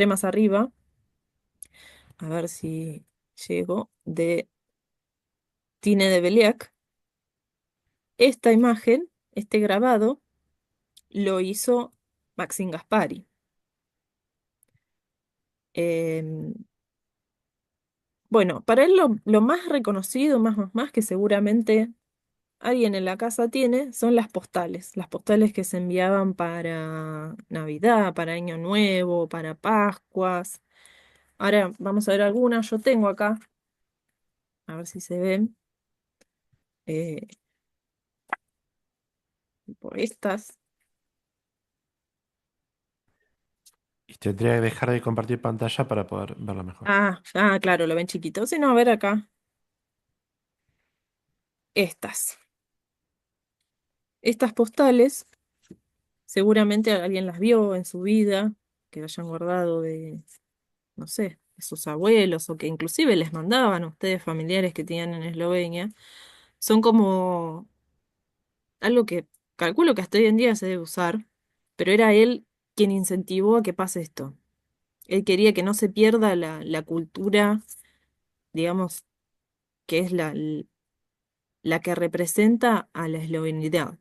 más arriba, a ver si llego, de Tine de Beliak, esta imagen, este grabado, lo hizo Maxim Gaspari. Em, bueno, para él lo más reconocido, más que seguramente alguien en la casa tiene, son las postales que se enviaban para Navidad, para Año Nuevo, para Pascuas. Ahora vamos a ver algunas, yo tengo acá, a ver si se ven, eh, tipo estas. Y tendría que dejar de compartir pantalla para poder verla mejor. Claro, lo ven chiquito. Si no, a ver acá, estas. Estas postales, seguramente alguien las vio en su vida, que hayan guardado de, no sé, de sus abuelos o que inclusive les mandaban a ustedes familiares que tenían en Eslovenia. Son como algo que calculo que hasta hoy en día se debe usar, pero era él quien incentivó a que pase esto. Él quería que no se pierda la cultura, digamos, que es la que representa a la eslovenidad,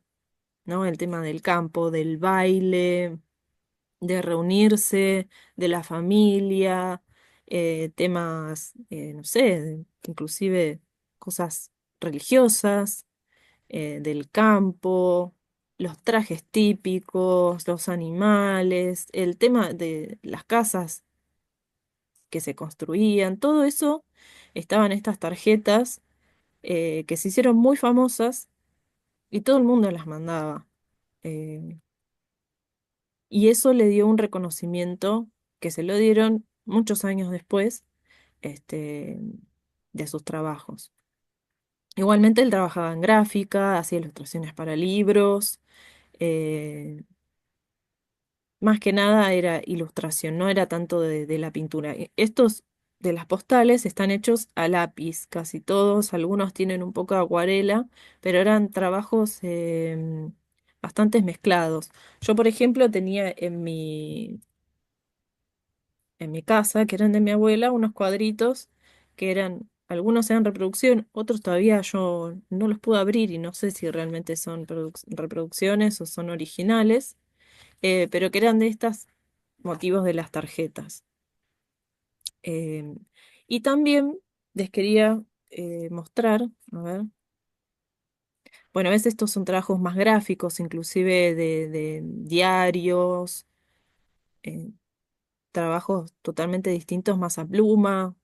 ¿no? El tema del campo, del baile, de reunirse, de la familia, temas, no sé, inclusive cosas religiosas, del campo, los trajes típicos, los animales, el tema de las casas que se construían, todo eso estaba en estas tarjetas que se hicieron muy famosas y todo el mundo las mandaba. Eh, y eso le dio un reconocimiento que se lo dieron muchos años después, este, de sus trabajos. Igualmente él trabajaba en gráfica, hacía ilustraciones para libros, eh, más que nada era ilustración, no era tanto de la pintura. Estos de las postales están hechos a lápiz, casi todos, algunos tienen un poco de acuarela, pero eran trabajos bastante mezclados. Yo, por ejemplo, tenía en mi casa, que eran de mi abuela, unos cuadritos que eran, algunos eran reproducción, otros todavía yo no los pude abrir y no sé si realmente son reproducciones o son originales, pero que eran de estos motivos de las tarjetas. Em, y también les quería mostrar, a ver, bueno, a veces estos son trabajos más gráficos, inclusive de diarios, eh, trabajos totalmente distintos, más a pluma.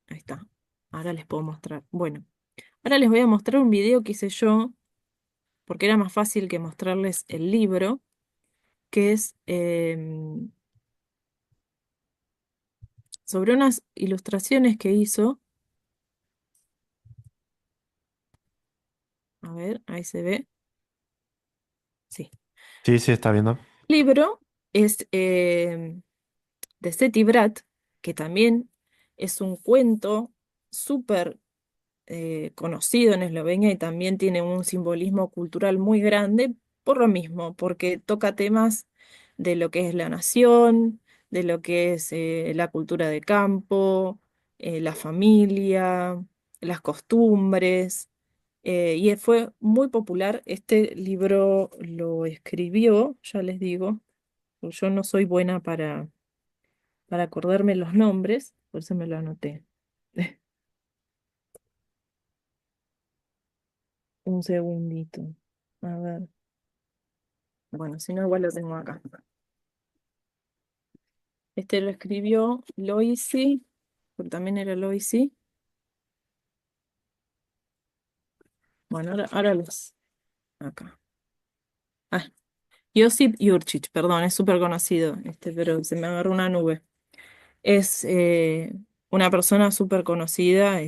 Ahí está. Ahora les puedo mostrar. Bueno, ahora les voy a mostrar un video que hice yo, porque era más fácil que mostrarles el libro, que es sobre unas ilustraciones que hizo. A ver, ahí se ve. Sí. Sí, sí, está viendo. El libro es de Seti Brat, que también es un cuento súper conocido en Eslovenia y también tiene un simbolismo cultural muy grande por lo mismo, porque toca temas de lo que es la nación, de lo que es la cultura de campo, la familia, las costumbres. Y fue muy popular. Este libro lo escribió, ya les digo, porque yo no soy buena para acordarme los nombres, por eso me lo anoté. Un segundito. A ver. Bueno, si no, igual lo tengo acá. Este lo escribió Loisi, porque también era Loisi. Bueno, ahora los. Acá. Ah, Josip Jurčić, perdón, es súper conocido, pero se me agarró una nube. Es una persona súper conocida,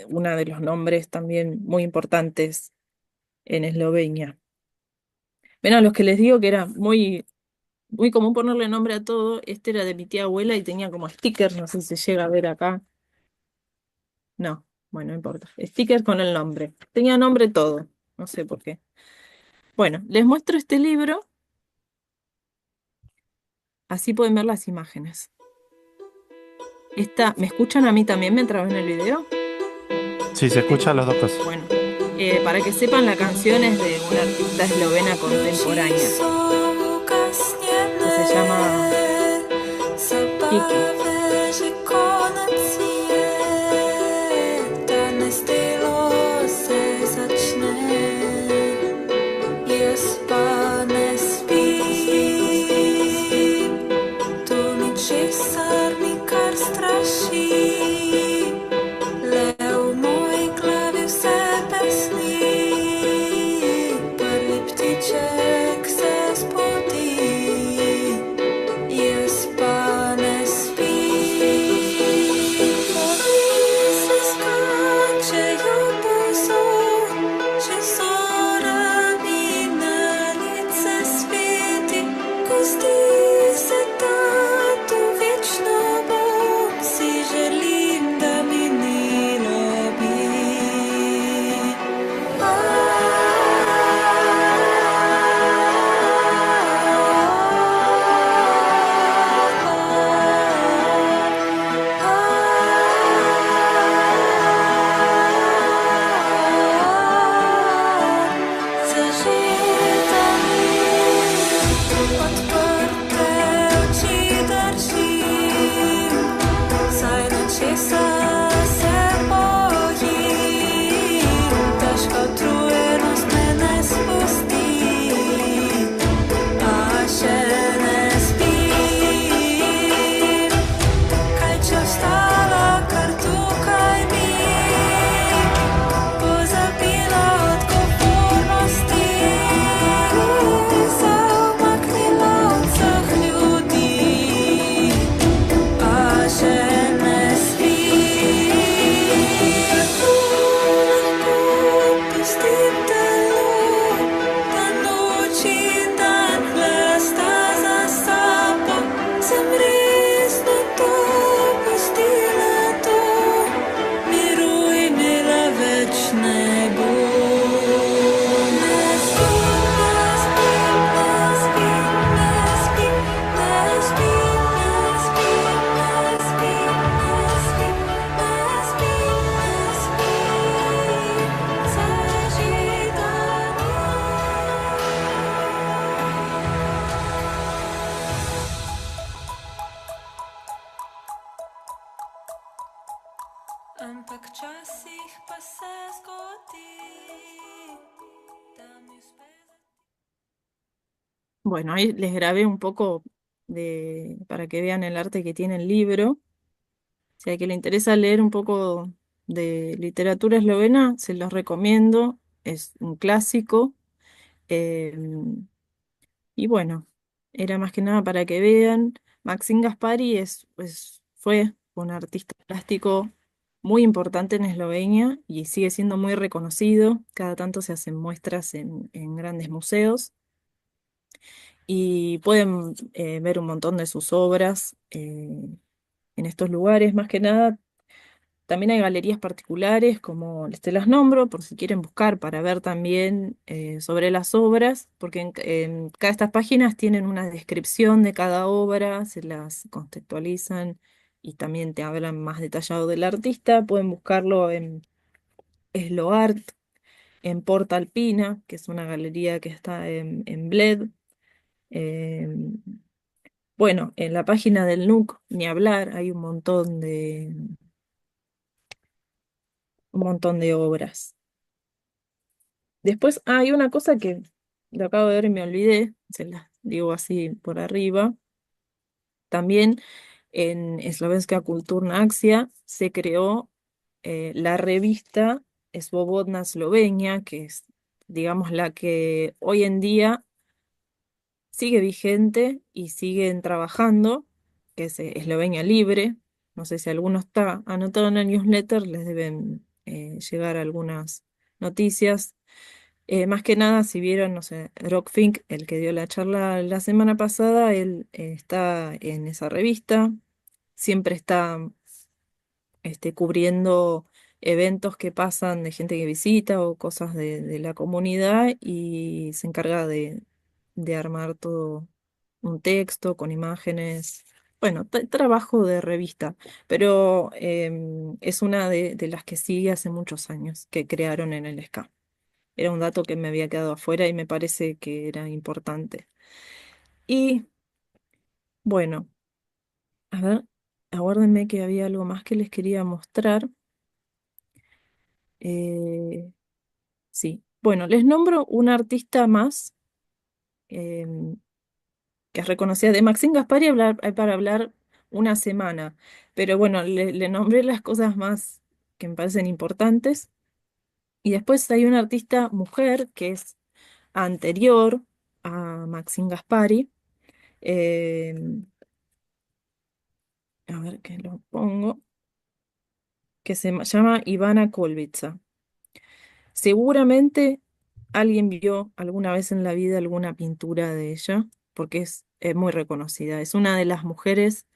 uno de los nombres también muy importantes en Eslovenia. Ven, a los que les digo que era muy común ponerle nombre a todo, este era de mi tía abuela y tenía como stickers, no sé si se llega a ver acá. No, bueno, no importa. Stickers con el nombre. Tenía nombre todo, no sé por qué. Bueno, les muestro este libro, así pueden ver las imágenes. ¿Me escuchan a mí también mientras ven el video? Sí, se escuchan las dos cosas. Bueno, para que sepan, la canción es de una artista eslovena contemporánea que se llama Kiki. Ampak včasih pa se zgodi, da mi uspe. Bueno, ahí les grabé un poco para que vean el arte que tiene el libro. Si a quien le interesa leer un poco de literatura eslovena, se los recomiendo. Es un clásico. eh, y bueno, era más que nada para que vean. Maxim Gaspari fue un artista plástico muy importante en Eslovenia y sigue siendo muy reconocido. Cada tanto se hacen muestras en grandes museos y pueden ver un montón de sus obras en estos lugares. Más que nada, también hay galerías particulares, como te las nombro, por si quieren buscar para ver también sobre las obras, porque en cada estas páginas tienen una descripción de cada obra, se las contextualizan y también te hablan más detallado del artista. Pueden buscarlo en SloArt, en Porta Alpina, que es una galería que está en Bled. em, bueno, en la página del NUC, ni hablar, hay un montón de obras. Después hay una cosa que lo acabo de ver y me olvidé, se las digo así por arriba. También en Slovenska Kulturna Akcija se creó la revista Slobodna Slovenia, que es, digamos, la que hoy en día sigue vigente y siguen trabajando, que es Eslovenia Libre. No sé si alguno está anotado en el newsletter, les deben llegar algunas noticias. Más que nada, si vieron, no sé, Rockfink, el que dio la charla la semana pasada, él está en esa revista, siempre está cubriendo eventos que pasan de gente que visita o cosas de la comunidad y se encarga de armar todo un texto con imágenes. Bueno, trabajo de revista, pero es una de las que sigue hace muchos años, que crearon en el SCA. Era un dato que me había quedado afuera y me parece que era importante. Y bueno, a ver, aguárdenme que había algo más que les quería mostrar. Eh, sí, bueno, les nombro una artista más em, que es reconocida de Maxim Gaspari hay para hablar una semana, pero bueno, le nombré las cosas más que me parecen importantes. Y después hay una artista mujer que es anterior a Maxim Gaspari. em, a ver que lo pongo, que llama Ivana Kolvitsa. Seguramente alguien vio alguna vez en la vida alguna pintura de ella, porque es muy reconocida. Es una de las mujeres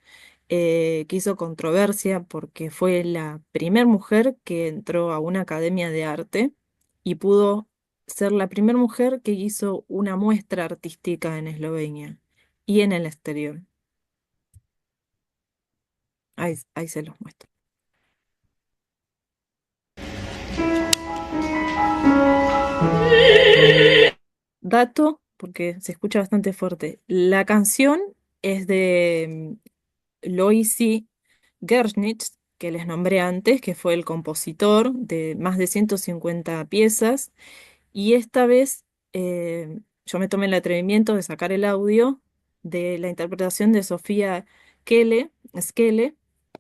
que hizo controversia porque fue la primer mujer que entró a una academia de arte y pudo ser la primera mujer que hizo una muestra artística en Eslovenia y en el exterior. Ahí se los muestro. Dato, porque se escucha bastante fuerte. La canción es de Loisi Gernitz, que les nombré antes, que fue el compositor de más de 150 piezas. Y esta vez yo me tomé el atrevimiento de sacar el audio de la interpretación de Sofía Skele,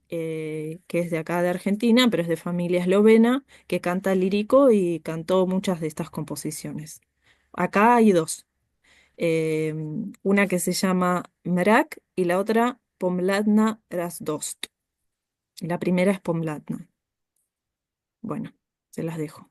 que es de acá de Argentina, pero es de familia eslovena, que canta lírico y cantó muchas de estas composiciones. Acá hay dos, eh, una que se llama Mrak y la otra Pomladna Razdost. La primera es Pomladna. Bueno, se las dejo.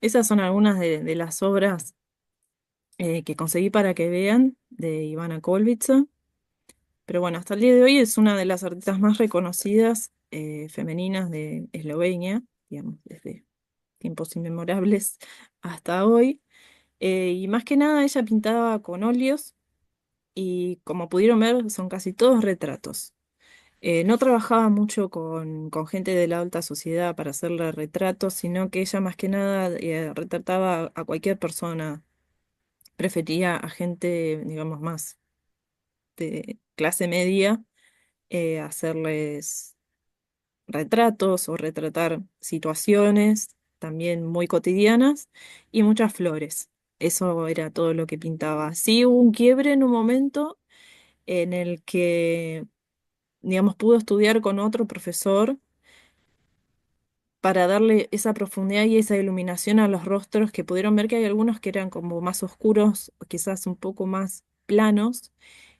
Esas son algunas de las obras que conseguí para que vean de Ivana Kolvica. Pero bueno, hasta el día de hoy es una de las artistas más reconocidas femeninas de Eslovenia, digamos, desde tiempos inmemorables hasta hoy. Y más que nada ella pintaba con óleos y como pudieron ver son casi todos retratos. No trabajaba mucho con gente de la alta sociedad para hacerle retratos, sino que ella más que nada retrataba a cualquier persona. Prefería a gente, digamos, más de clase media, hacerles retratos o retratar situaciones también muy cotidianas y muchas flores. Eso era todo lo que pintaba. Sí hubo un quiebre en un momento en el que, digamos, pudo estudiar con otro profesor para darle esa profundidad y esa iluminación a los rostros, que pudieron ver que hay algunos que eran como más oscuros, o quizás un poco más planos,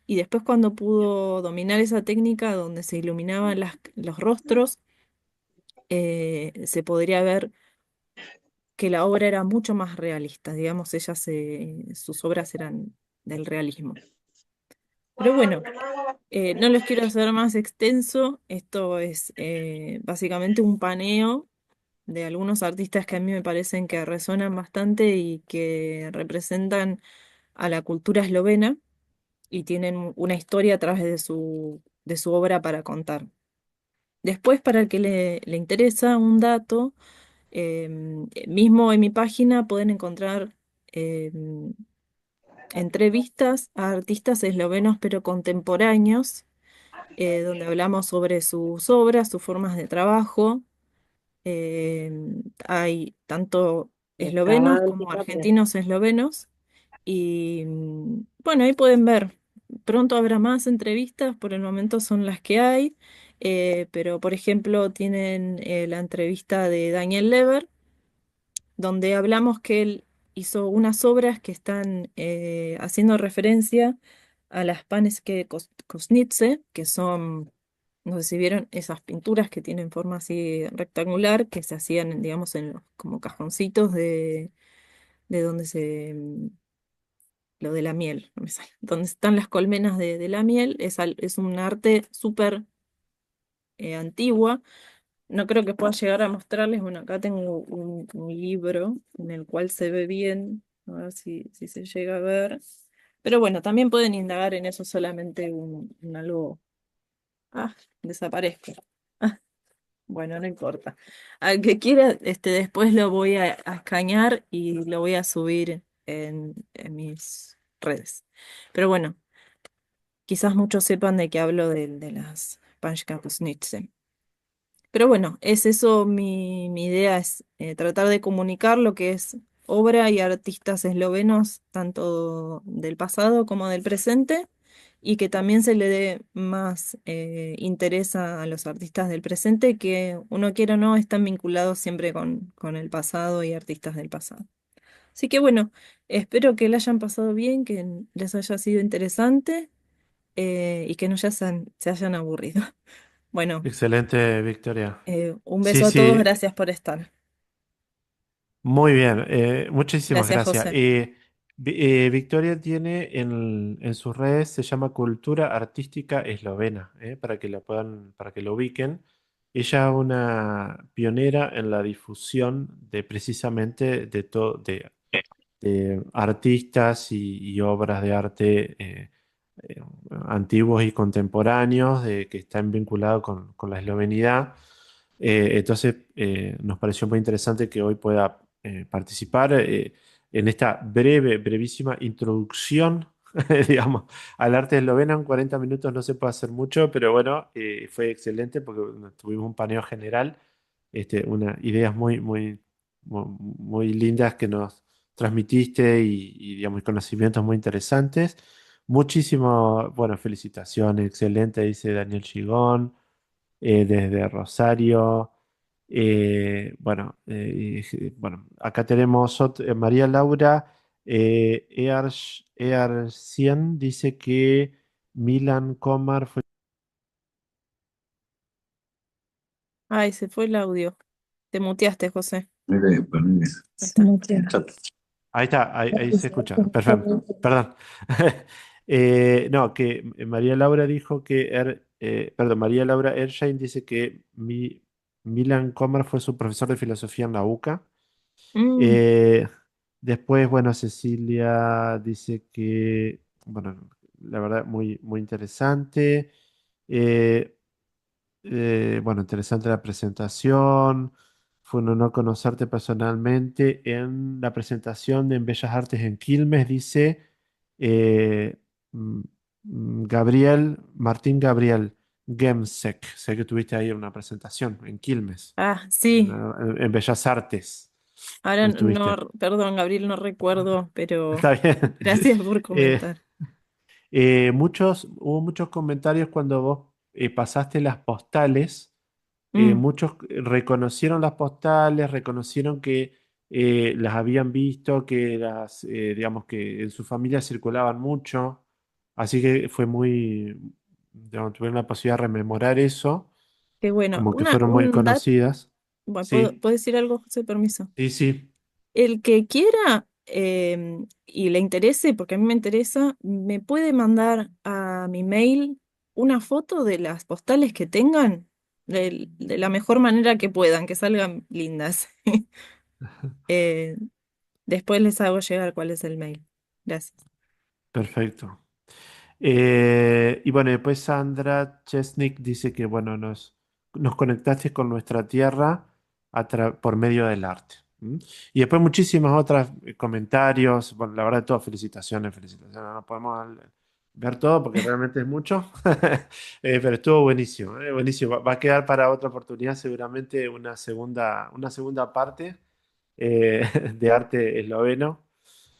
y después cuando pudo dominar esa técnica donde se iluminaban los rostros, se podría ver que la obra era mucho más realista, digamos, sus obras eran del realismo. Pero bueno, no les quiero hacer más extenso, esto es básicamente un paneo de algunos artistas que a mí me parecen que resuenan bastante y que representan a la cultura eslovena y tienen una historia a través de su obra para contar. Después, para el que le interesa un dato, mismo en mi página pueden encontrar entrevistas a artistas eslovenos pero contemporáneos, donde hablamos sobre sus obras, sus formas de trabajo. Eh, Hay tanto eslovenos como argentinos eslovenos. Y bueno, ahí pueden ver. Pronto habrá más entrevistas, por el momento son las que hay. Pero por ejemplo tienen la entrevista de Daniel Lever, donde hablamos que él hizo unas obras que están haciendo referencia a las Paneske Kosnice, que son, no sé si vieron, esas pinturas que tienen forma así rectangular, que se hacían, digamos, en los como cajoncitos de donde lo de la miel, no me sale, donde están las colmenas de la miel, es un arte súper antigua. No creo que pueda llegar a mostrarles. Bueno, acá tengo un libro en el cual se ve bien, a ver si se llega a ver. Pero bueno, también pueden indagar en eso solamente un algo. Ah, desaparezco. Ah, bueno, no importa. Al que quiera, después lo voy a escanear y lo voy a subir en mis redes. Pero bueno, quizás muchos sepan de qué hablo de las Panchkakusnitse. Pero bueno, es eso, mi idea es tratar de comunicar lo que es obra y artistas eslovenos, tanto del pasado como del presente, y que también se le dé más interés a los artistas del presente, que uno quiera o no, están vinculados siempre con el pasado y artistas del pasado. Así que bueno, espero que la hayan pasado bien, que les haya sido interesante y que no se hayan aburrido. Bueno. Excelente, Victoria. Un Sí, beso a todos, sí, gracias por estar. muy bien. Muchísimas Gracias, gracias. José. Victoria tiene en sus redes, se llama Cultura Artística Eslovena, para que la puedan, para que lo ubiquen. Ella es una pionera en la difusión de precisamente de artistas y obras de arte eh, antiguos y contemporáneos que están vinculados con la eslovenidad. Entonces, nos pareció muy interesante que hoy pueda participar en esta brevísima introducción, digamos, al arte esloveno. En 40 minutos no se puede hacer mucho, pero bueno, fue excelente porque tuvimos un paneo general, unas ideas muy lindas que nos transmitiste digamos, conocimientos muy interesantes. Muchísimo, bueno, felicitaciones, excelente, dice Daniel Gigón, desde Rosario. Bueno, acá tenemos María Laura Earcien, dice que Milan Komar fue... Ay, se fue el audio. Te muteaste, José. Ahí está. Ahí está, ahí se escucha. Perfecto. Perdón. No, que María Laura dijo que, perdón, María Laura Erschein dice que Milan Comer fue su profesor de filosofía en la UCA. Mm, Eh, Después, bueno, Cecilia dice que, bueno, la verdad, muy, muy interesante. Eh, bueno, interesante la presentación. Fue un honor conocerte personalmente. En la presentación de En Bellas Artes en Quilmes dice eh, mm, Gabriel, Martín Gabriel Gemsek. Sé que tuviste ahí una presentación en Quilmes, ah, sí. en Bellas Artes. Ahora no, Estuviste. perdón, Gabriel, no recuerdo, pero Está bien. gracias por Eh, comentar. Hubo muchos comentarios cuando vos pasaste las postales. Mm, Muchos reconocieron las postales, reconocieron que las habían visto, que digamos que en su familia circulaban mucho. Así que fue muy, digamos, tuvieron la posibilidad de rememorar eso, qué bueno. como que fueron muy Un dato, conocidas. bueno, Sí, ¿puedo decir algo, José? Permiso. sí, sí. El que quiera y le interese, porque a mí me interesa, me puede mandar a mi mail una foto de las postales que tengan de la mejor manera que puedan, que salgan lindas. Eh, Después les hago llegar cuál es el mail. Gracias. Perfecto. Y bueno, después Sandra Chesnick dice que, bueno, nos conectaste con nuestra tierra por medio del arte. ¿M? Y después muchísimas otras comentarios. Bueno, la verdad, todas felicitaciones, felicitaciones. No podemos ver todo porque realmente es mucho. Pero estuvo buenísimo, buenísimo. Va a quedar para otra oportunidad seguramente una segunda parte de arte esloveno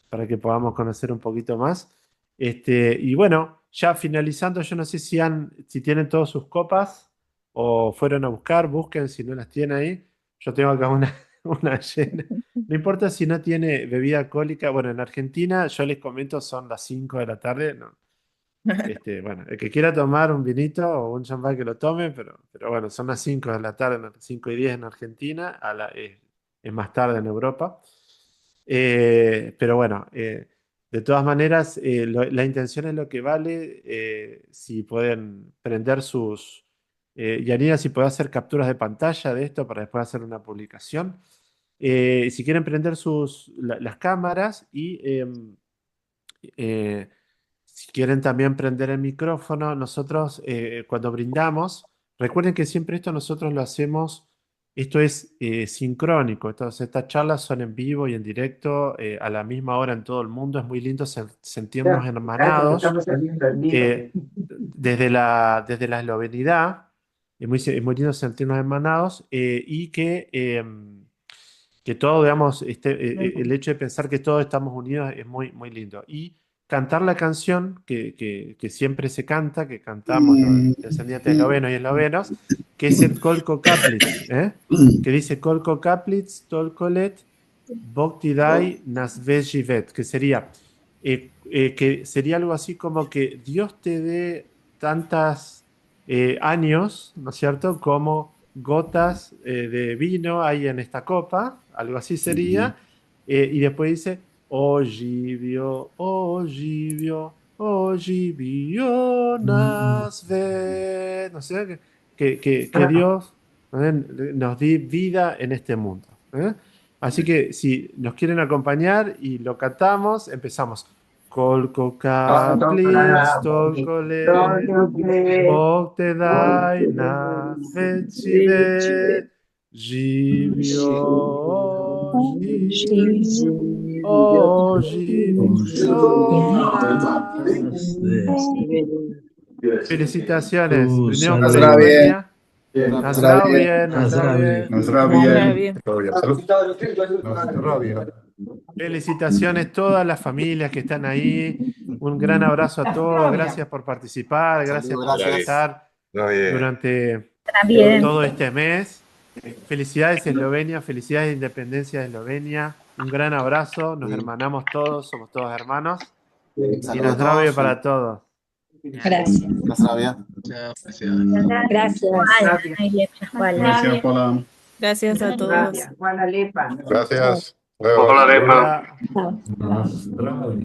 para que podamos conocer un poquito más. Y bueno, ya finalizando, yo no sé si tienen todas sus copas o fueron a buscar, busquen si no las tienen ahí. Yo tengo acá una, una llena. No importa si no tiene bebida alcohólica. Bueno, en Argentina, yo les comento, son las 5 de la tarde. No, bueno, el que quiera tomar un vinito o un champán que lo tome, pero bueno, son las 5 de la tarde, 5:10 en Argentina, es más tarde en Europa. Pero bueno, de todas maneras, la intención es lo que vale. Si pueden prender Yanina, si puede hacer capturas de pantalla de esto para después hacer una publicación. Si quieren prender las cámaras y eh, si quieren también prender el micrófono, nosotros cuando brindamos, recuerden que siempre esto nosotros lo hacemos, esto es sincrónico, estas charlas son en vivo y en directo a la misma hora en todo el mundo, es muy lindo sentirnos hermanados desde la eslovenidad, es muy lindo sentirnos hermanados y que todo, digamos, el hecho de pensar que todos estamos unidos es muy, muy lindo. Y cantar la canción que siempre se canta, que cantamos los descendientes eslovenos y eslovenos, que es el Kolko Kaplitz, que dice Kolko Kaplitz, Tolkolet, Bog ti dai nas veživet, que sería algo así como que Dios te dé tantas años, ¿no es cierto?, como gotas de vino hay en esta copa, algo así sería, y después dice, oh Gibio, nas ve, no sé, que Dios nos dé vida en este mundo. Así que si nos quieren acompañar y lo cantamos, empezamos. Kolko kaplitz, tolkolet, Bog te dai na vecive, Givio, Givio, oh Givio, felicitaciones. Brindemos por Nazdravje. Eslovenia. Na zdravje, na Nazdravje. zdravje. Ahora Nazdravje. bien. Nazdravje. Felicitaciones todas las familias que están ahí. Un gran abrazo a todos. Gracias por participar. Gracias por estar durante todo este mes. Felicidades Eslovenia, felicidades de Independencia de Eslovenia. Un gran abrazo. Nos hermanamos todos, somos todos hermanos. Y Saludos a Nazdravje todos. para todos. Gracias. Nazdravje. Gracias. Hvala, najlepša hvala. Gracias, Pola. Gracias a todos. Gracias. Guadalepa. Gracias. Hola, Luego. Lepa. Hola.